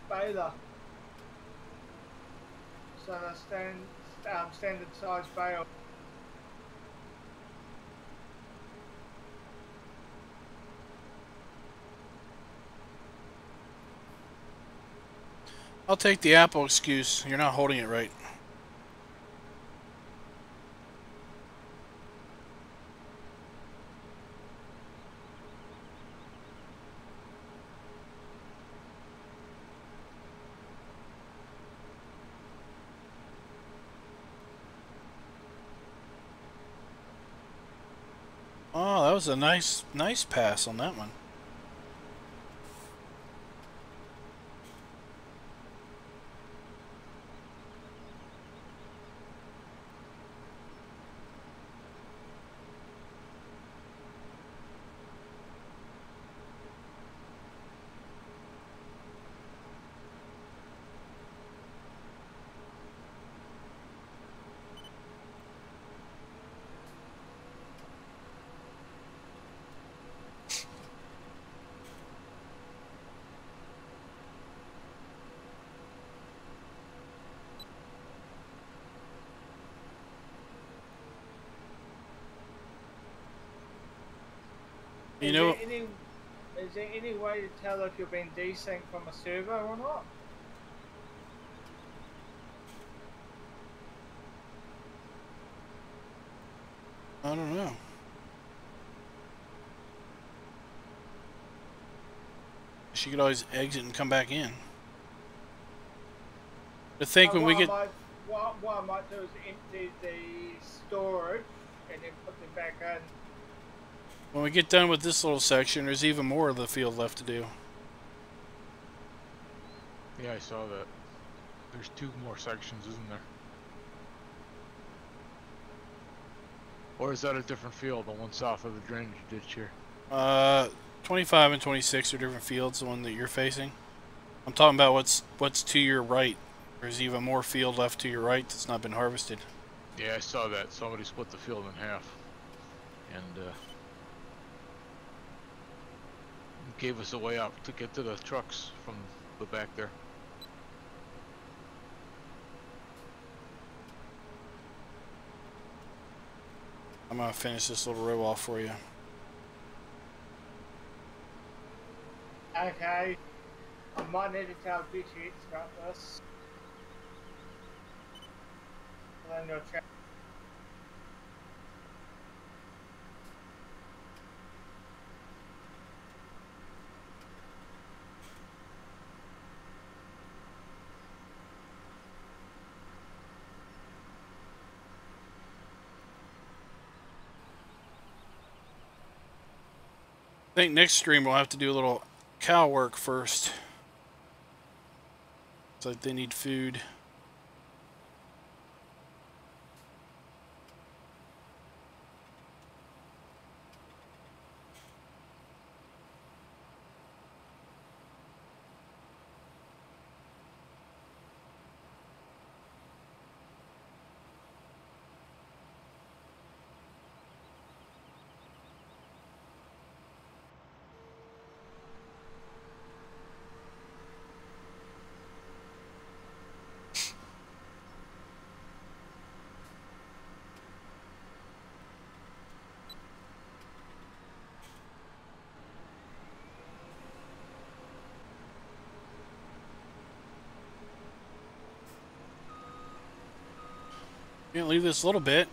baler. So they're standard size bale. I'll take the Apple excuse. You're not holding it right. Oh, that was a nice pass on that one. You know, Is there any way to tell if you're being desynced from a server or not? I don't know. She could always exit and come back in. I think when we get... What I might do is empty the storage and then put them back in. When we get done with this little section, there's even more of the field left to do. Yeah, I saw that. There's 2 more sections, isn't there? Or is that a different field, the one south of the drainage ditch here? 25 and 26 are different fields, the one that you're facing. I'm talking about what's to your right. There's even more field left to your right that's not been harvested. Yeah, I saw that. Somebody split the field in half. And gave us a way out to get to the trucks from the back there. I'm gonna finish this little row off for you. Okay. I might need to tell BTX about this. And then you'll check. I think next stream we'll have to do a little cow work first. It's like they need food. Can't leave this little bit.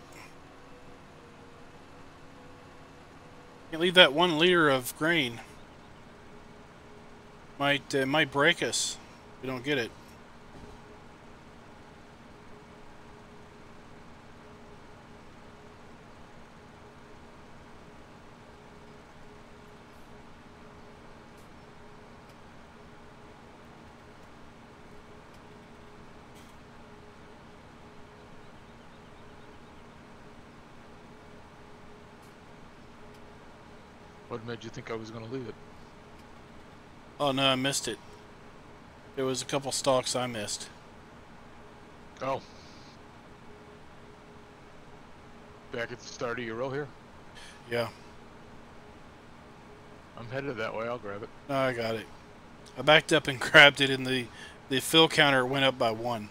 Can't leave that 1 liter of grain. Might break us. We don't get it. What made you think I was going to leave it? Oh no, I missed it. There was a couple stalks I missed. Oh. Back at the start of your row here? Yeah. I'm headed that way, I'll grab it. No, I got it. I backed up and grabbed it, and the fill counter went up by 1.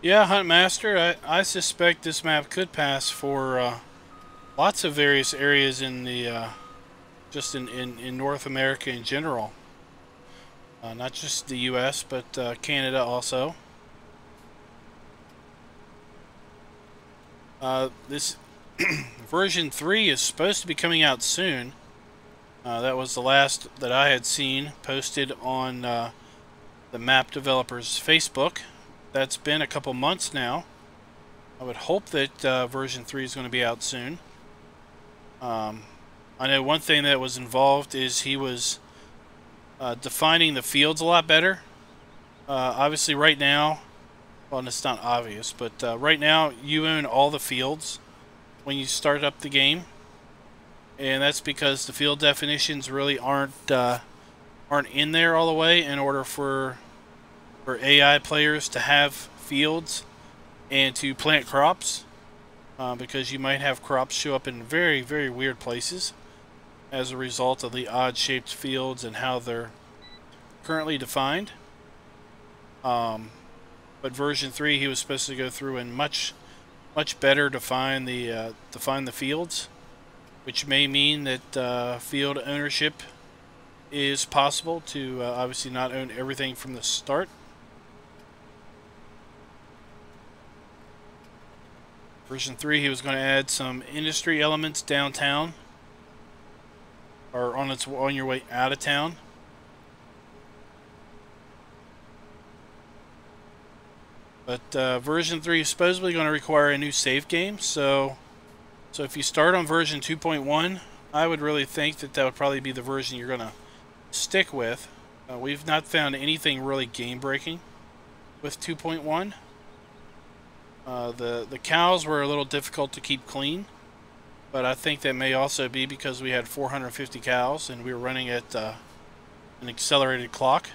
Yeah, Hunt Master, I suspect this map could pass for lots of various areas in the just in North America in general. Not just the US, but Canada also. This version 3 is supposed to be coming out soon. That was the last that I had seen posted on the map developers Facebook. That's been a couple months now. I would hope that version 3 is going to be out soon. I know one thing that was involved is he was defining the fields a lot better. Obviously right now, well, it's not obvious, but right now you own all the fields when you start up the game, and that's because the field definitions really aren't in there all the way in order for AI players to have fields and to plant crops, because you might have crops show up in very, very weird places as a result of the odd-shaped fields and how they're currently defined. But version 3, he was supposed to go through and much better define the fields, which may mean that field ownership is possible to obviously not own everything from the start. Version 3, he was going to add some industry elements downtown, or on your way out of town. But version 3 is supposedly going to require a new save game, so if you start on version 2.1, I would really think that would probably be the version you're going to stick with. We've not found anything really game-breaking with 2.1. The cows were a little difficult to keep clean, but I think that may also be because we had 450 cows and we were running at an accelerated clock.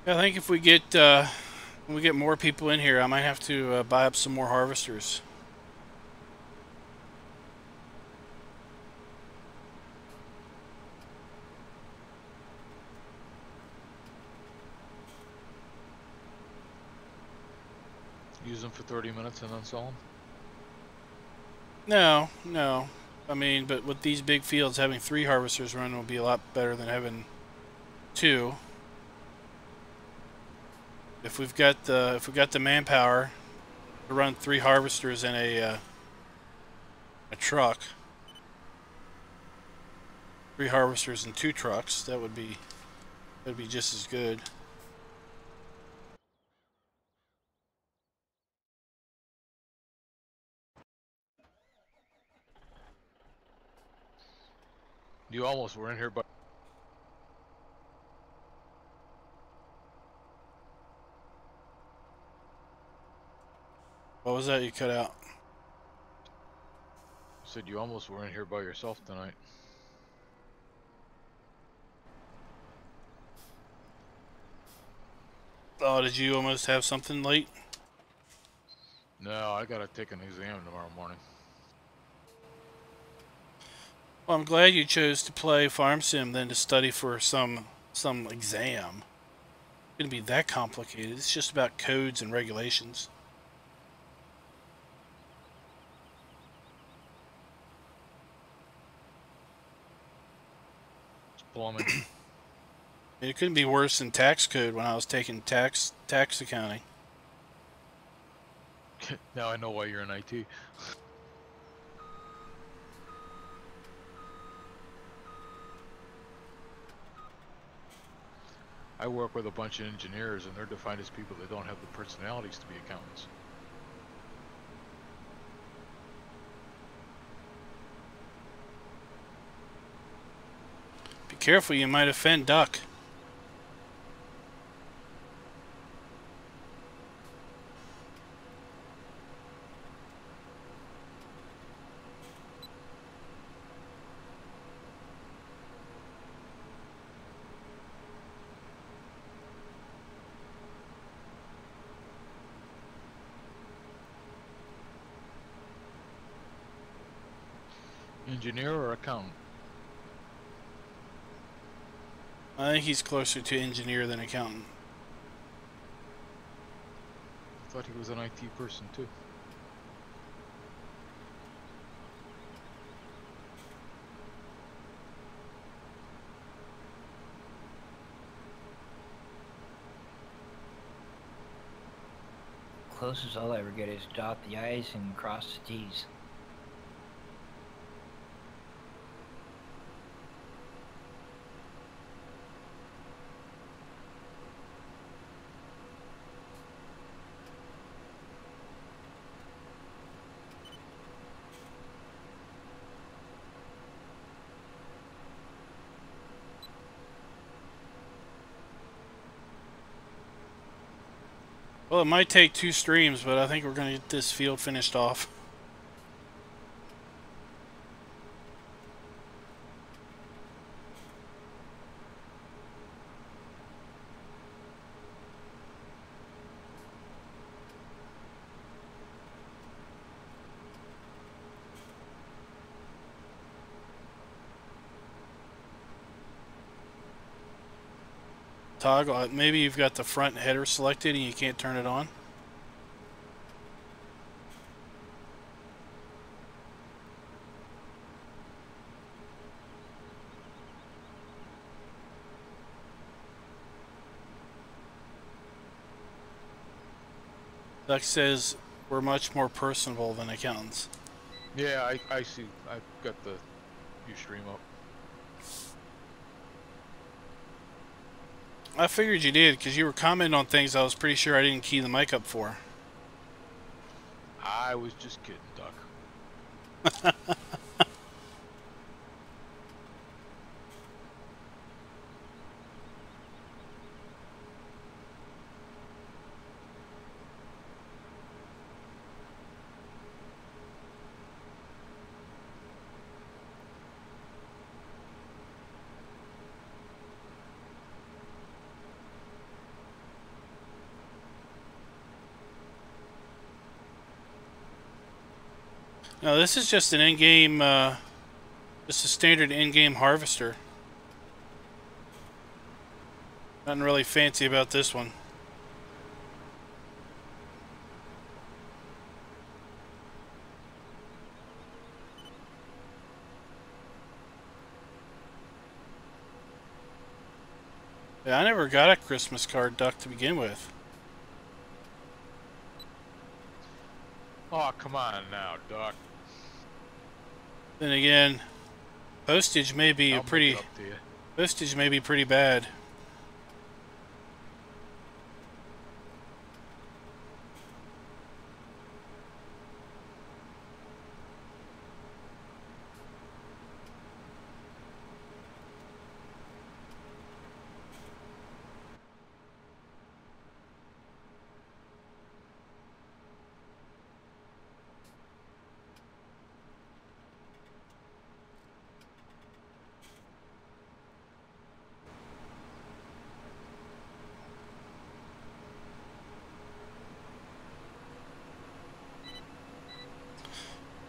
I think if we get more people in here, I might have to buy up some more harvesters. Use them for 30 minutes and then sell them? No. I mean, but with these big fields, having 3 harvesters running will be a lot better than having 2. If we've got the manpower to run 3 harvesters in a truck, 3 harvesters and 2 trucks, that'd be just as good. You almost were in here, but What was that you cut out? said you almost were in here by yourself tonight. Oh, did you almost have something late? No, I gotta take an exam tomorrow morning. Well, I'm glad you chose to play Farm Sim than to study for some exam. It's gonna be that complicated. It's just about codes and regulations. It's plumbing. It couldn't be worse than tax code when I was taking tax accounting. Now I know why you're in IT. I work with a bunch of engineers and they're defined as people that don't have the personalities to be accountants. Be careful, you might offend Duck. Engineer or accountant? I think he's closer to engineer than accountant. I thought he was an IT person too. Closest I'll ever get is dot the I's and cross the T's. Well, it might take 2 streams, but I think we're going to get this field finished off. Toggle, maybe you've got the front header selected and you can't turn it on. Duck says we're much more personable than accountants. Yeah, I see. I've got the Ustream up. I figured you did, because you were commenting on things I was pretty sure I didn't key the mic up for. I was just kidding, Duck. No, this is just an in-game, just a standard in-game harvester. Nothing really fancy about this one. Yeah, I never got a Christmas card, Duck, to begin with. Oh, come on now, Duck. Then again, postage may be I'll make it up to you. Postage may be pretty bad.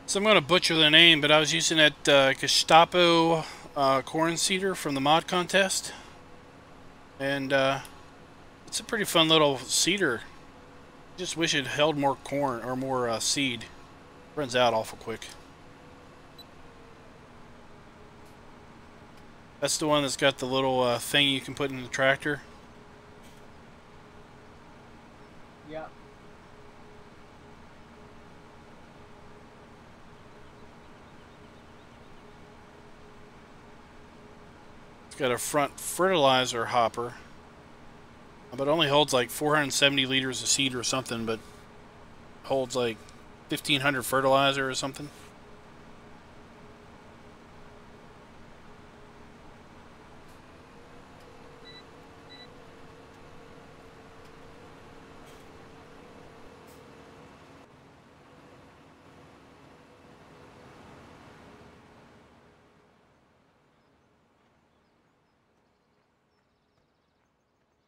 So I'm going to butcher the name, but I was using that Gestapo corn seeder from the mod contest. And it's a pretty fun little seeder. Just wish it held more corn or more seed. Runs out awful quick. That's the one that's got the little thing you can put in the tractor. Yep. It's got a front fertilizer hopper, but it only holds like 470 liters of seed or something, but holds like 1,500 fertilizer or something.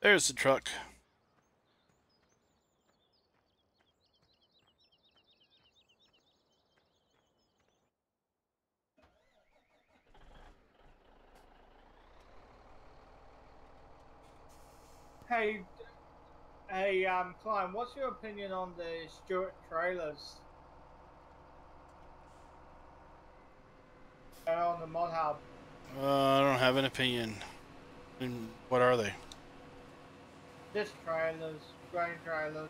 There's the truck. Hey, hey, Klein, what's your opinion on the Stewart trailers? On the mod hub. I don't have an opinion. And what are they? Just trailers, grain trailers.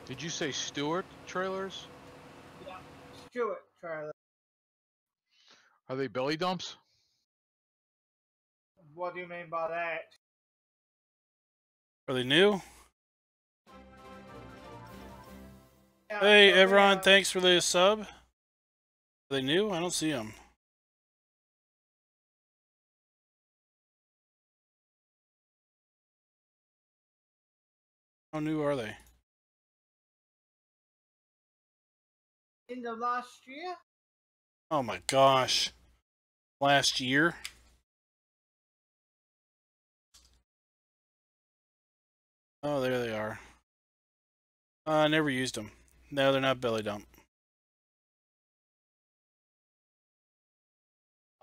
Did you say Stewart trailers? Yeah, Stewart trailers. Are they belly dumps? What do you mean by that? Are they new? Yeah, Hey, so everyone, thanks for the sub. Are they new? I don't see them. How new are they? in the last year? Oh my gosh. Last year? Oh, there they are. I never used them. No, they're not belly dump.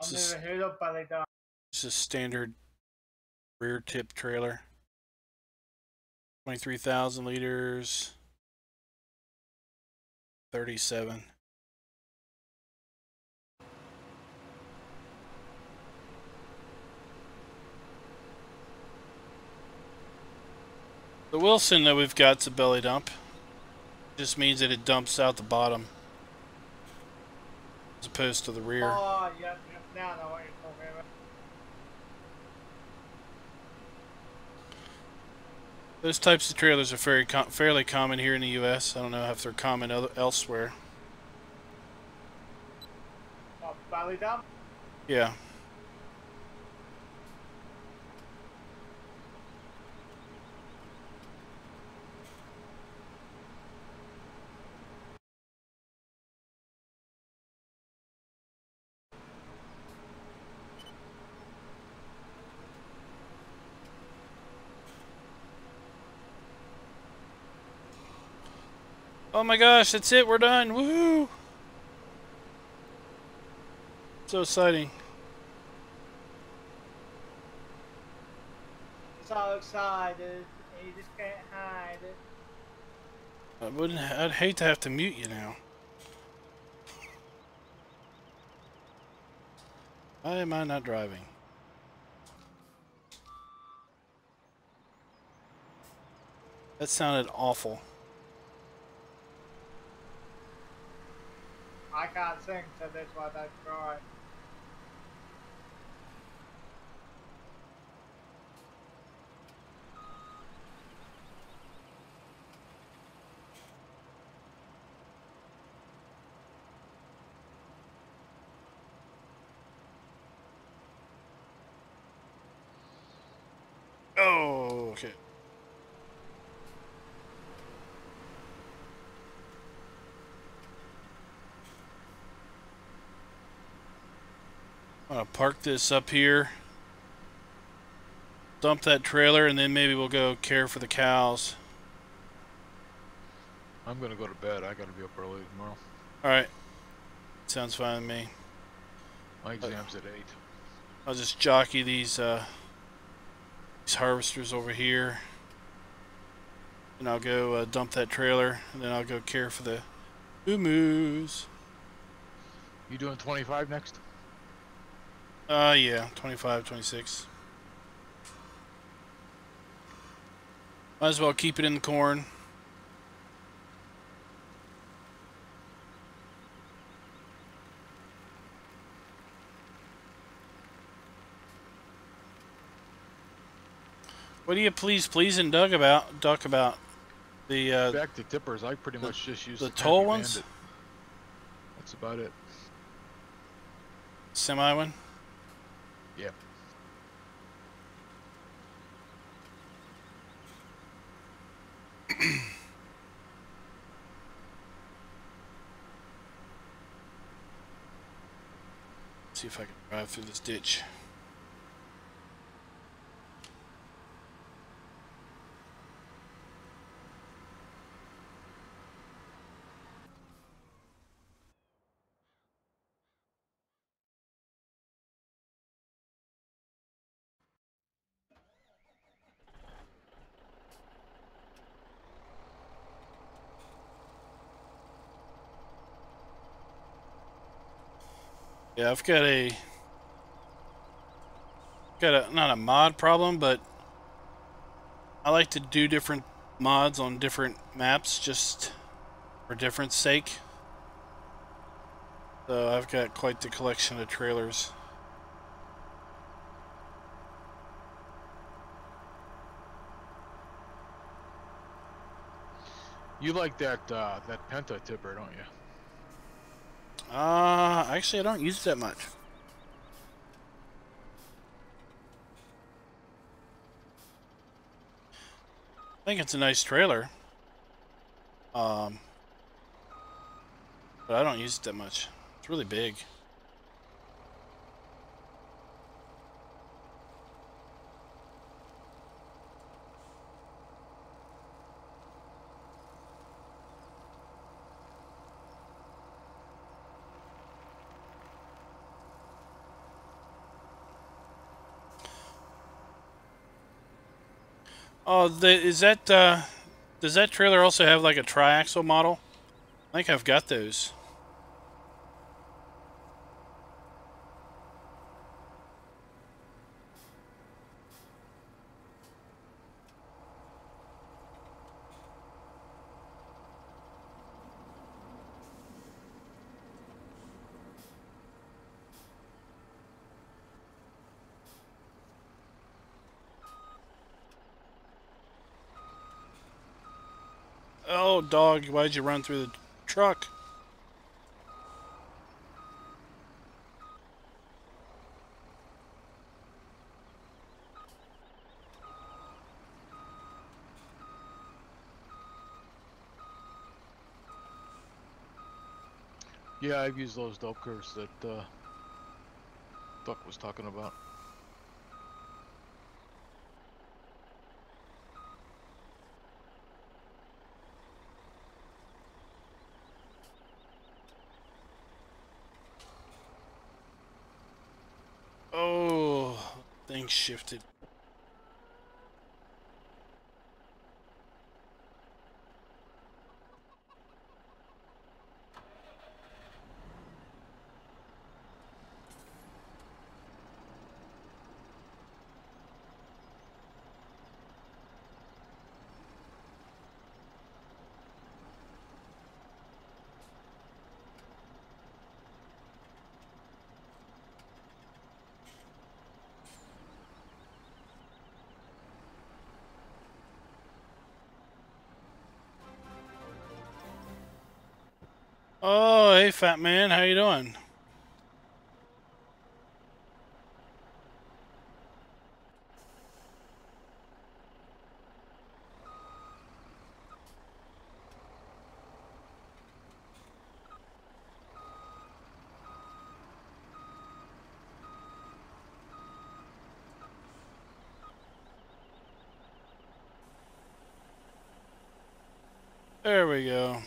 I've This never heard of belly dump. is a standard rear tip trailer. 23,000 liters. 37. The Wilson that we've got's a belly dump. Just means that it dumps out the bottom as opposed to the rear. Oh, yep, yep. Now I know what you're talking about. Those types of trailers are fairly common here in the U.S. I don't know if they're common elsewhere. What, belly dump? Yeah. Oh my gosh, that's it. We're done. Woohoo! So exciting. So excited. You just can't hide it. I'd hate to have to mute you now. Why am I not driving? That sounded awful. I can't sing, so that's why I try. Oh, okay. I'm gonna park this up here. Dump that trailer, and then maybe we'll go care for the cows. I'm gonna go to bed. I gotta be up early tomorrow. Alright. Sounds fine with me. My exam's at 8. I'll just jockey these harvesters over here. And I'll go dump that trailer, and then I'll go care for the moo-moos. You doing 25 next? Yeah, 25, 26. Might as well keep it in the corn. What do you pleasing Duck about? The Back to tippers. I pretty much just use the the toll Happy ones? Bandit. That's about it. Semi one? Yeah. See if I can drive through this ditch. Yeah, I've got not a mod problem, but I like to do different mods on different maps just for difference sake. So I've got quite the collection of trailers. You like that that Penta tipper, don't you? Actually I don't use it that much. I think it's a nice trailer. But I don't use it that much. It's really big. Oh, does that trailer also have like a triaxle model? I think I've got those. Oh, dog, why'd you run through the truck? Yeah, I've used those dope curves that Duck was talking about. Oh, things shifted. Oh, hey, fat man, how you doing? There we go.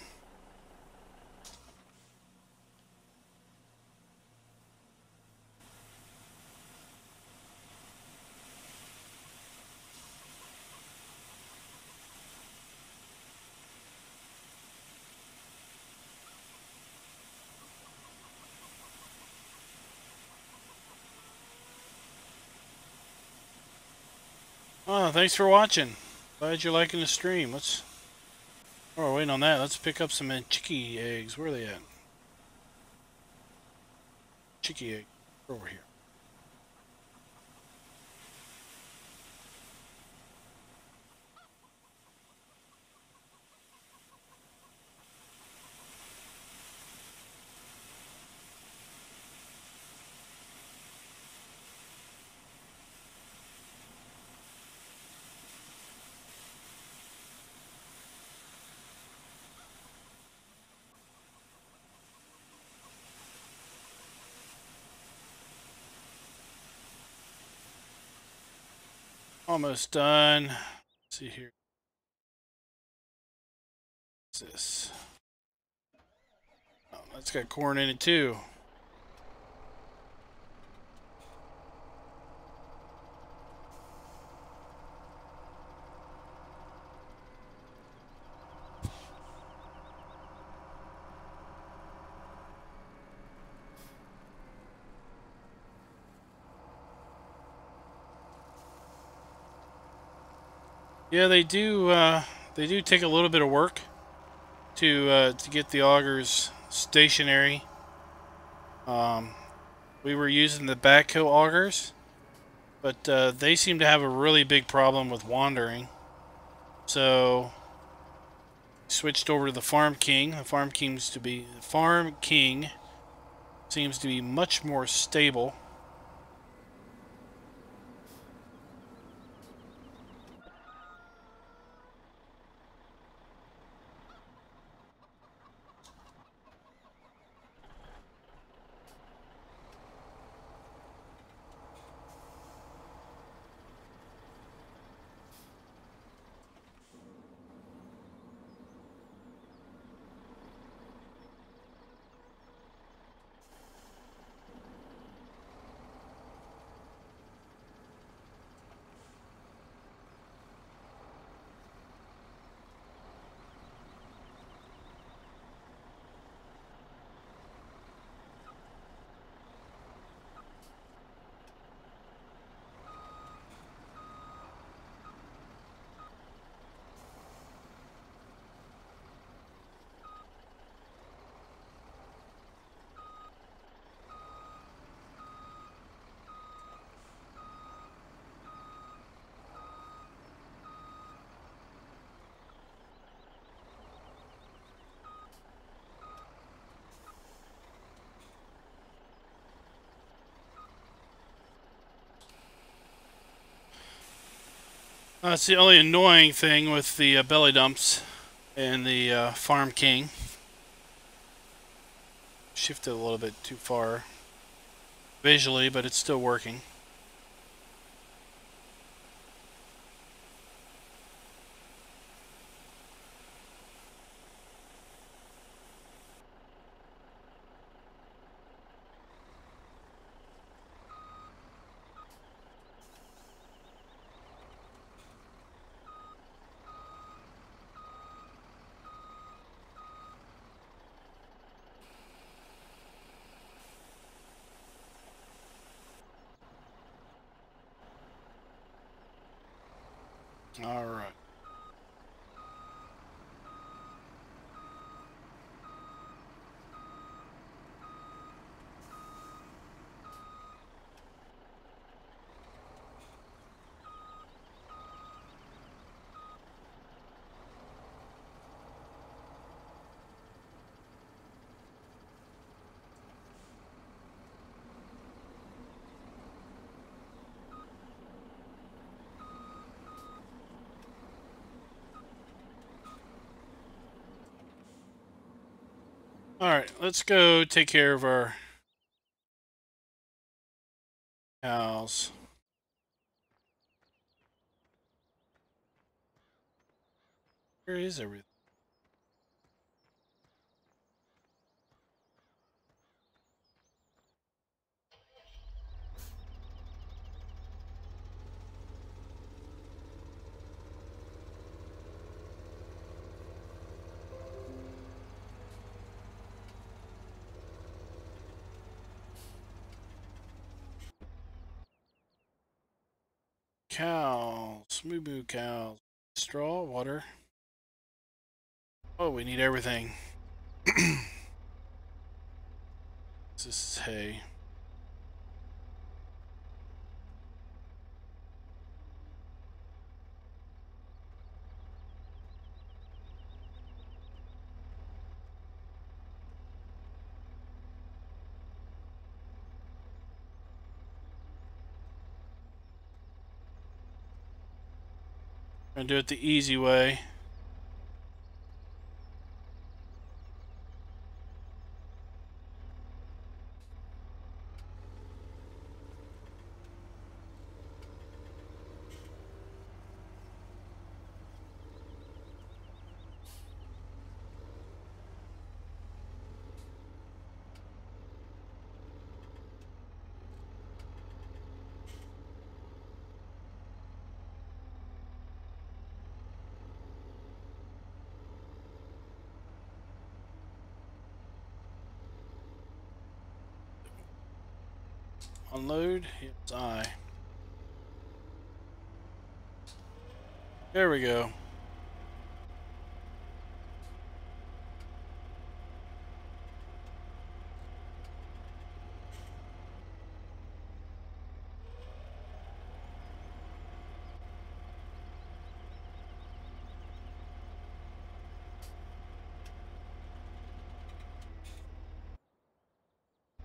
Oh, thanks for watching. Glad you're liking the stream. Let's. Oh, we're waiting on that. Let's pick up some chicky eggs. Where are they at? Chicky egg. Over here. Almost done. Let's see here. What's this? Oh, that's got corn in it too. Yeah, they do. They do take a little bit of work to get the augers stationary. We were using the backhoe augers, but they seem to have a really big problem with wandering. So switched over to the Farm King. The Farm King seems to be much more stable. That's the only annoying thing with the belly dumps and the Farm King. Shifted a little bit too far visually, but it's still working. All right. Alright, let's go take care of our cows. Where is everything? Cows. Moo moo cows. Straw, water. Oh, we need everything. This is hay. Gonna do it the easy way. Unload. Yes, I. There we go.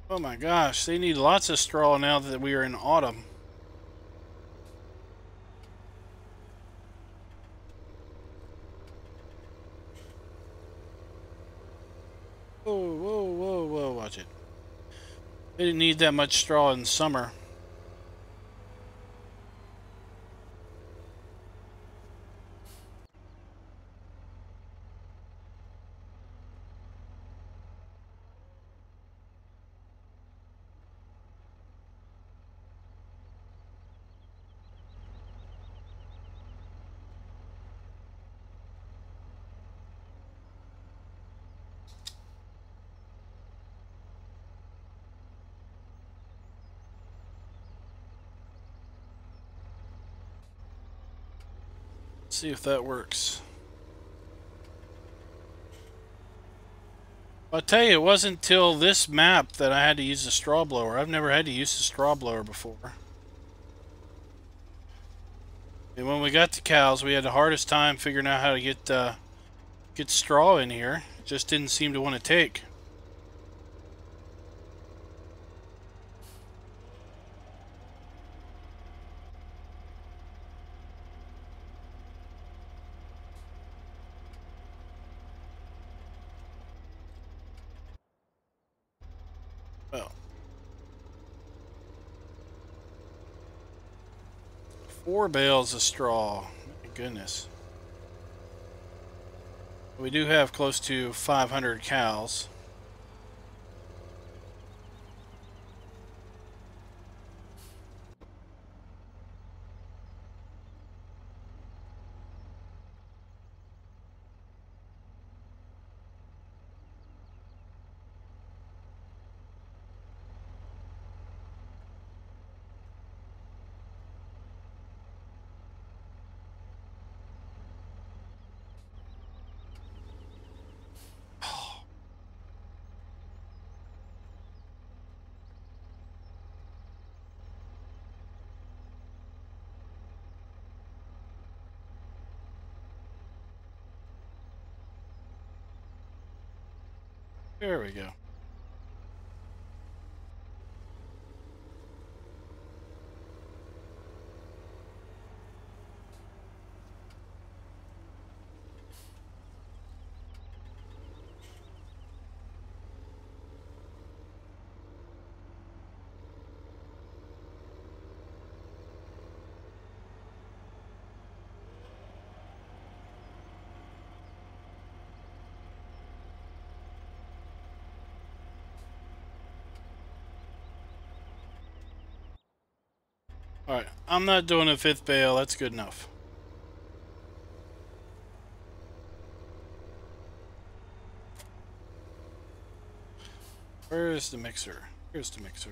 Oh my gosh, they need lots of straw now that we are in autumn. Whoa, whoa, whoa, whoa, watch it. They didn't need that much straw in summer. Let's see if that works. I'll tell you, it wasn't till this map that I had to use a straw blower. I've never had to use a straw blower before. And when we got the cows, we had the hardest time figuring out how to get straw in here. It just didn't seem to want to take. Well, 4 bales of straw. My goodness. We do have close to 500 cows. There we go. Alright, I'm not doing a 5th bale. That's good enough. Where is the mixer? Here's the mixer.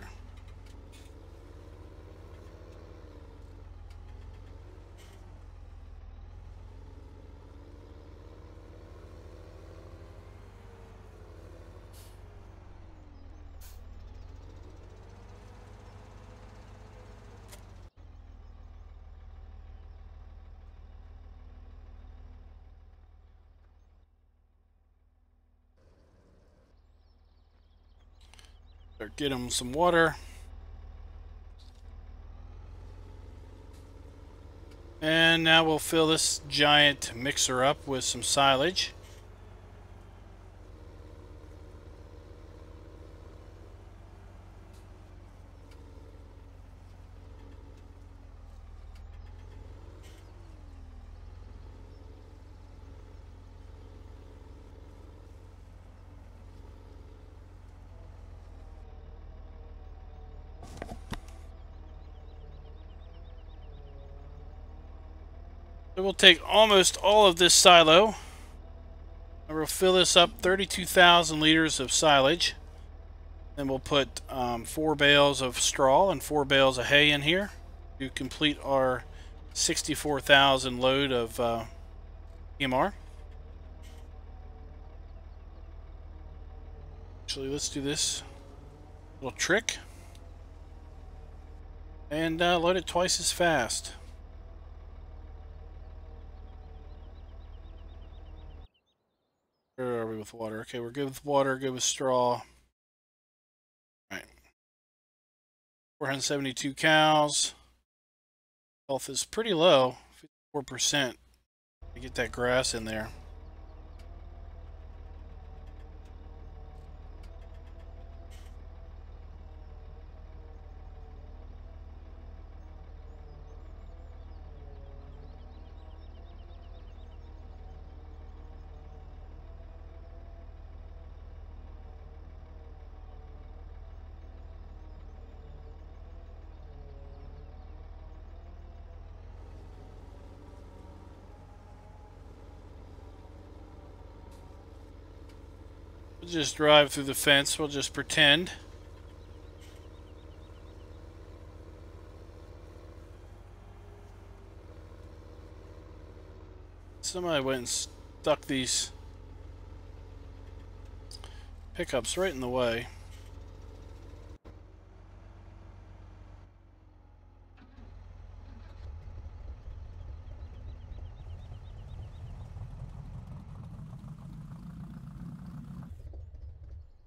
Get them some water. And now we'll fill this giant mixer up with some silage. So we'll take almost all of this silo, and we'll fill this up 32,000 liters of silage. Then we'll put 4 bales of straw and 4 bales of hay in here to complete our 64,000 load of PMR. Actually, let's do this little trick and load it twice as fast. Where are we with water? Okay, we're good with water, good with straw. All right. 472 cows. Health is pretty low, 54%. To get that grass in there. We'll just drive through the fence. We'll just pretend. Somebody went and stuck these pickups right in the way.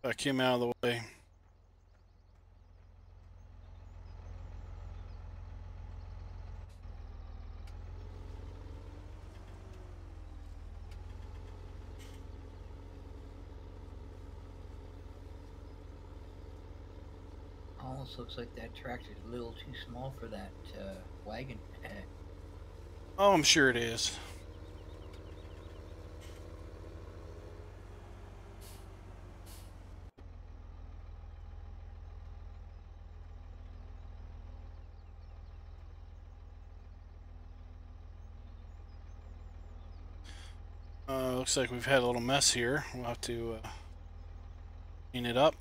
I came out of the way. Almost looks like that tractor's a little too small for that wagon. Oh, I'm sure it is. Looks like we've had a little mess here. We'll have to clean it up.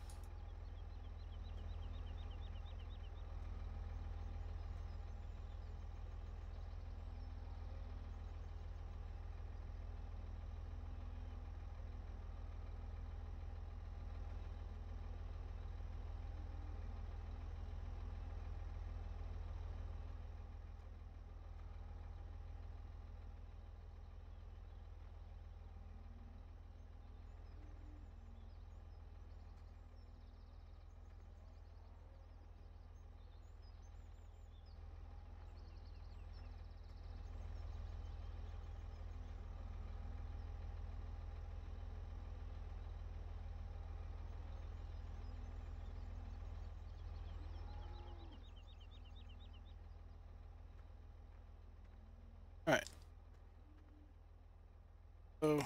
All right. So.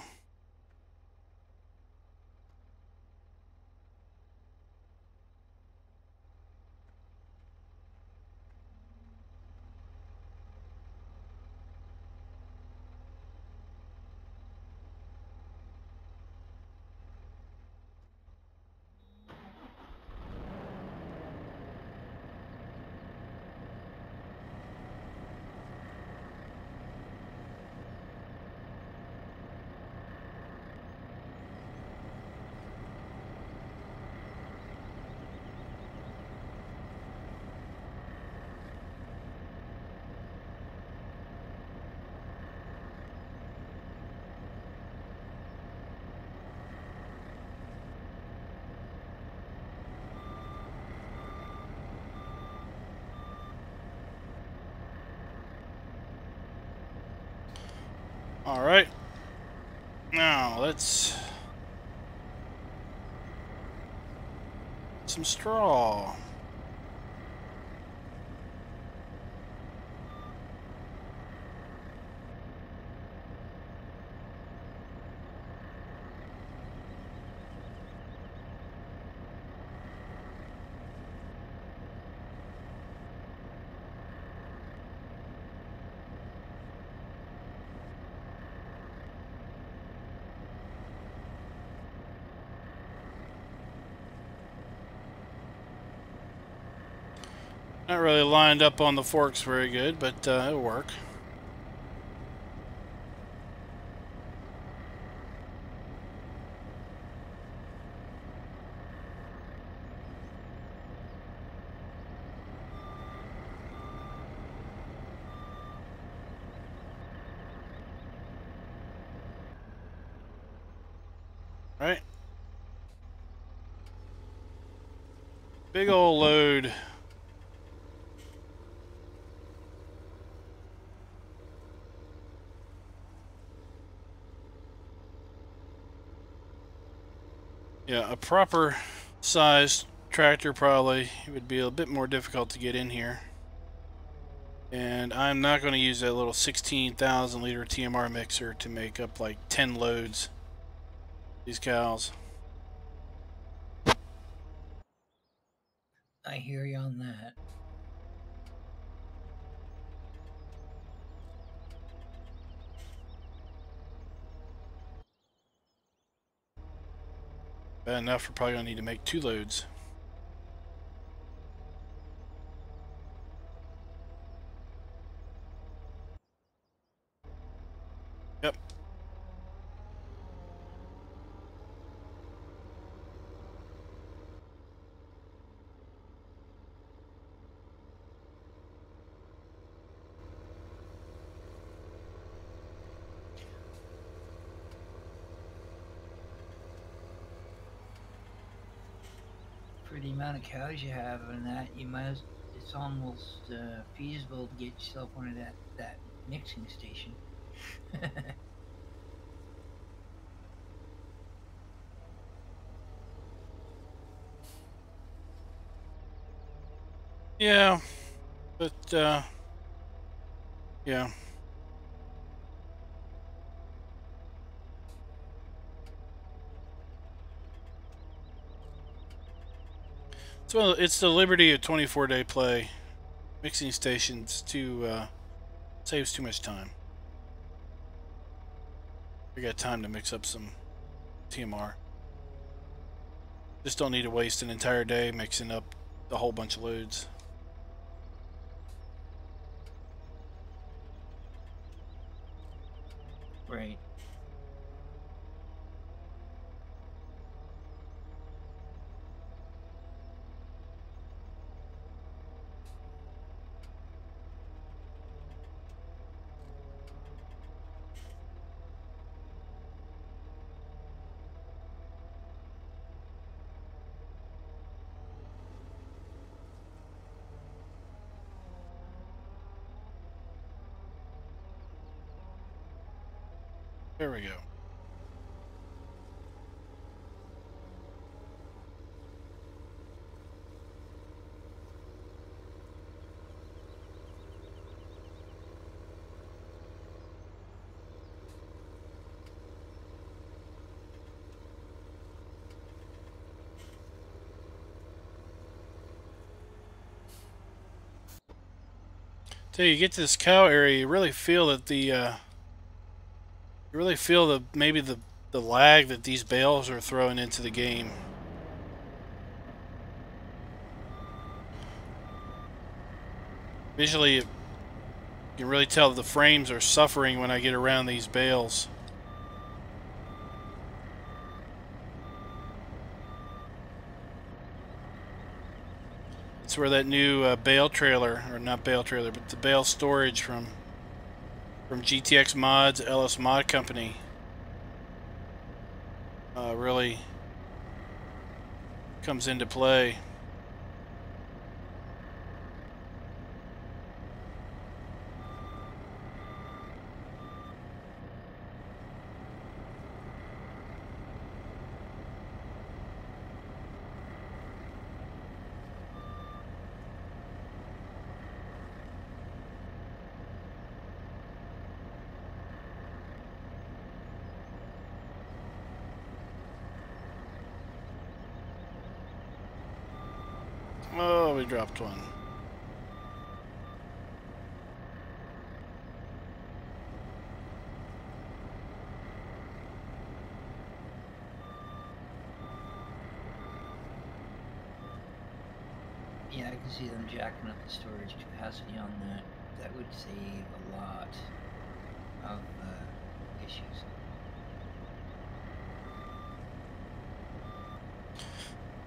All right. Now let's some straw. Not really lined up on the forks very good, but it'll work. Right? Big old load. Yeah, a proper sized tractor probably would be a bit more difficult to get in here. And I'm not going to use that little 16,000 liter TMR mixer to make up like 10 loads. These cows. I hear you on that. Bad enough, we're probably going to need to make 2 loads. Yep. For the amount of cows you have and that, you might. It's almost feasible to get yourself one of that mixing station. Yeah, but yeah. So it's the liberty of 24-day play. Mixing stations saves too much time. We got time to mix up some TMR. Just don't need to waste an entire day mixing up a whole bunch of loads. Right. There we go. Till you get to this cow area, you really feel that maybe the lag that these bales are throwing into the game. Visually, you can really tell that the frames are suffering when I get around these bales. It's where that new bale trailer, or not bale trailer, but the bale storage from GTX Mods, LS Mod Company, really comes into play. Oh, we dropped one. Yeah, I can see them jacking up the storage capacity on that. That would save a lot of issues.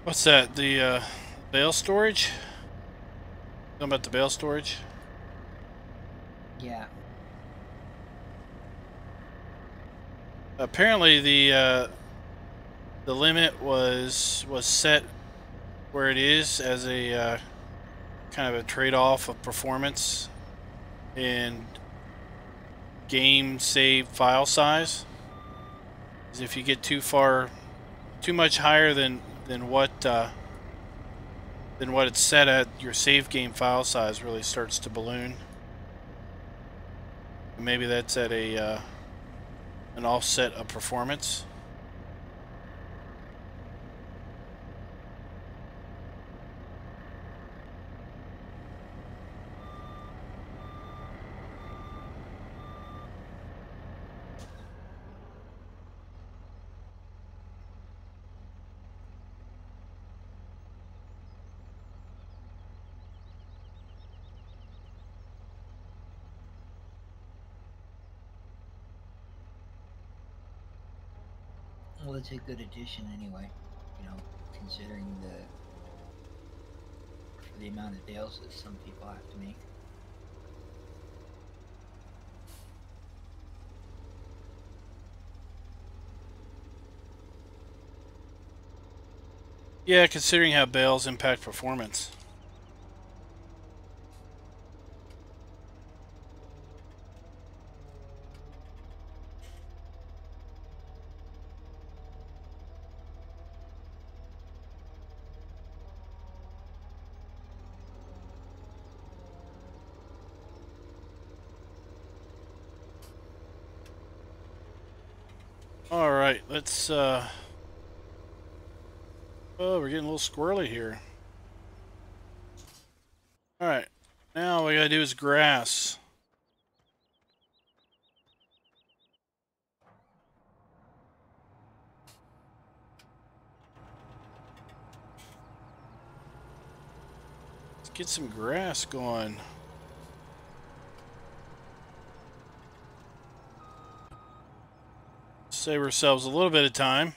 What's that? The bale storage? Talking about the bale storage? Yeah. Apparently the the limit was set where it is as a kind of a trade-off of performance and game save file size. Because if you get too much higher than what it's set at, your save game file size really starts to balloon. And maybe that's at an offset of performance. Well, it's a good addition anyway, you know, considering the amount of bales that some people have to make. Yeah, considering how bales impact performance. All right, let's oh, we're getting a little squirrely here. All right, now what we gotta do is grass. Let's get some grass going. Save ourselves a little bit of time.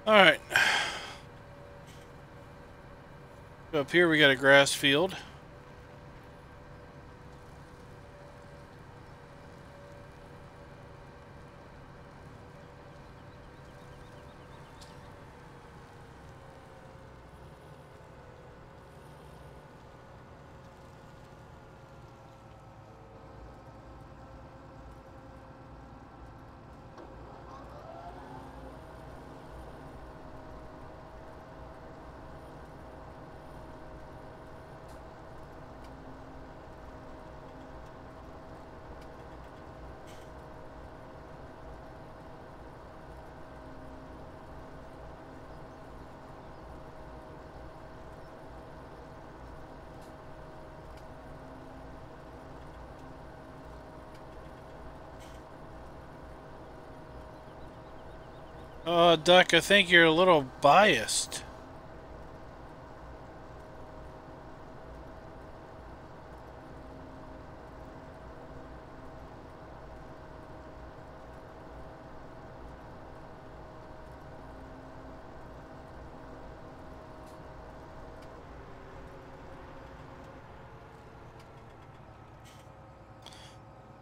All right. Up here we got a grass field. Duck, I think you're a little biased.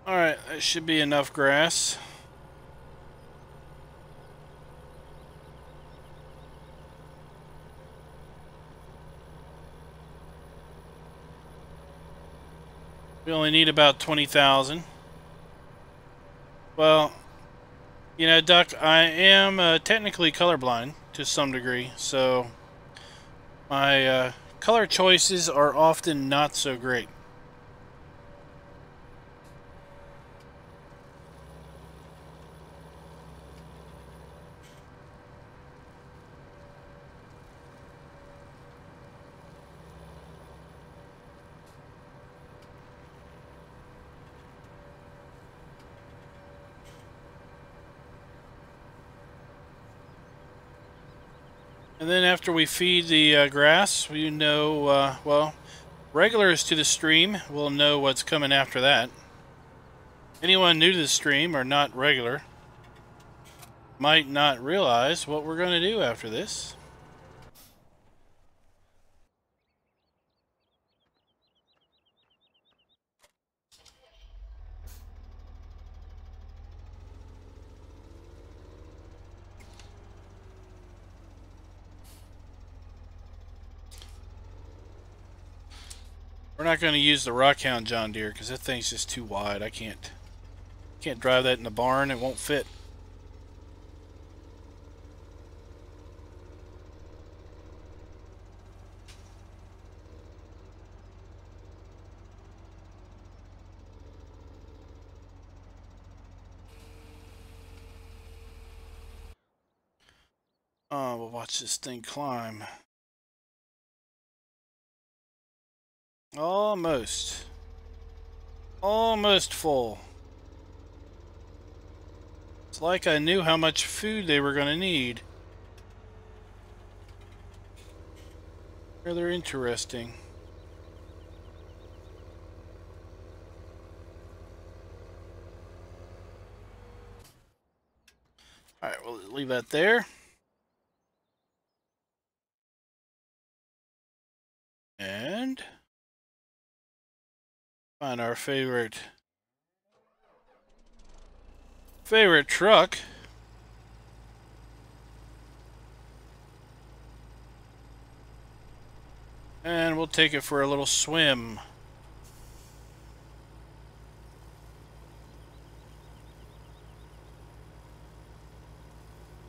All right, that should be enough grass. We only need about 20,000. Well, you know, Duck, I am technically colorblind to some degree, so my color choices are often not so great. And then after we feed the grass, we know, well, regulars to the stream will know what's coming after that. Anyone new to the stream or not regular might not realize what we're going to do after this. We're not going to use the Rockhound John Deere because that thing's just too wide. I can't drive that in the barn. It won't fit. Oh, we'll watch this thing climb. Almost. Almost full. It's like I knew how much food they were going to need. Rather interesting. Alright, we'll leave that there. And find our favorite truck. And we'll take it for a little swim.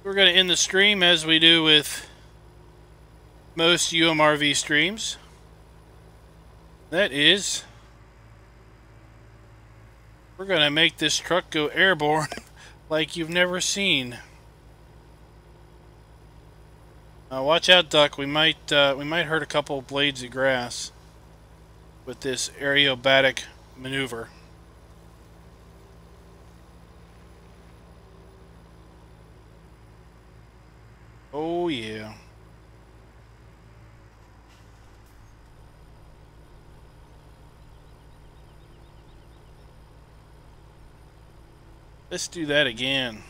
We're going to end the stream as we do with most UMRV streams. That is, we're going to make this truck go airborne like you've never seen. Watch out, Duck. We might hurt a couple of blades of grass with this aerobatic maneuver. Oh yeah. Let's do that again.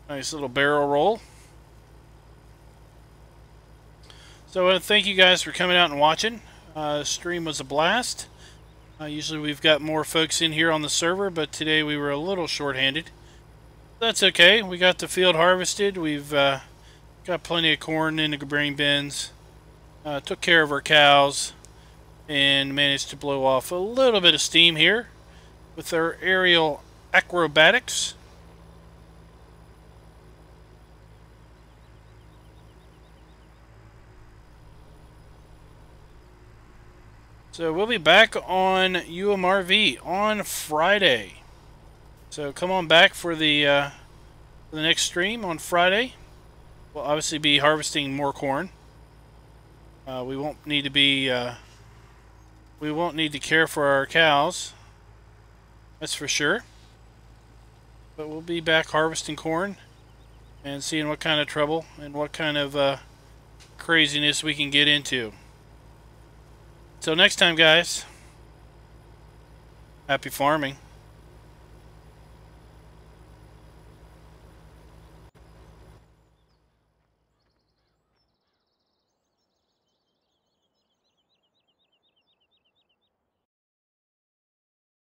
Nice little barrel roll. So I want to thank you guys for coming out and watching. The stream was a blast. Usually we've got more folks in here on the server, but today we were a little short-handed. That's okay. We got the field harvested. We've got plenty of corn in the grain bins. Took care of our cows and managed to blow off a little bit of steam here with our aerial acrobatics. So we'll be back on UMRV on Friday. So come on back for the next stream on Friday. We'll obviously be harvesting more corn. We won't need to care for our cows. That's for sure. But we'll be back harvesting corn and seeing what kind of trouble and what kind of craziness we can get into. Till next time, guys. Happy farming.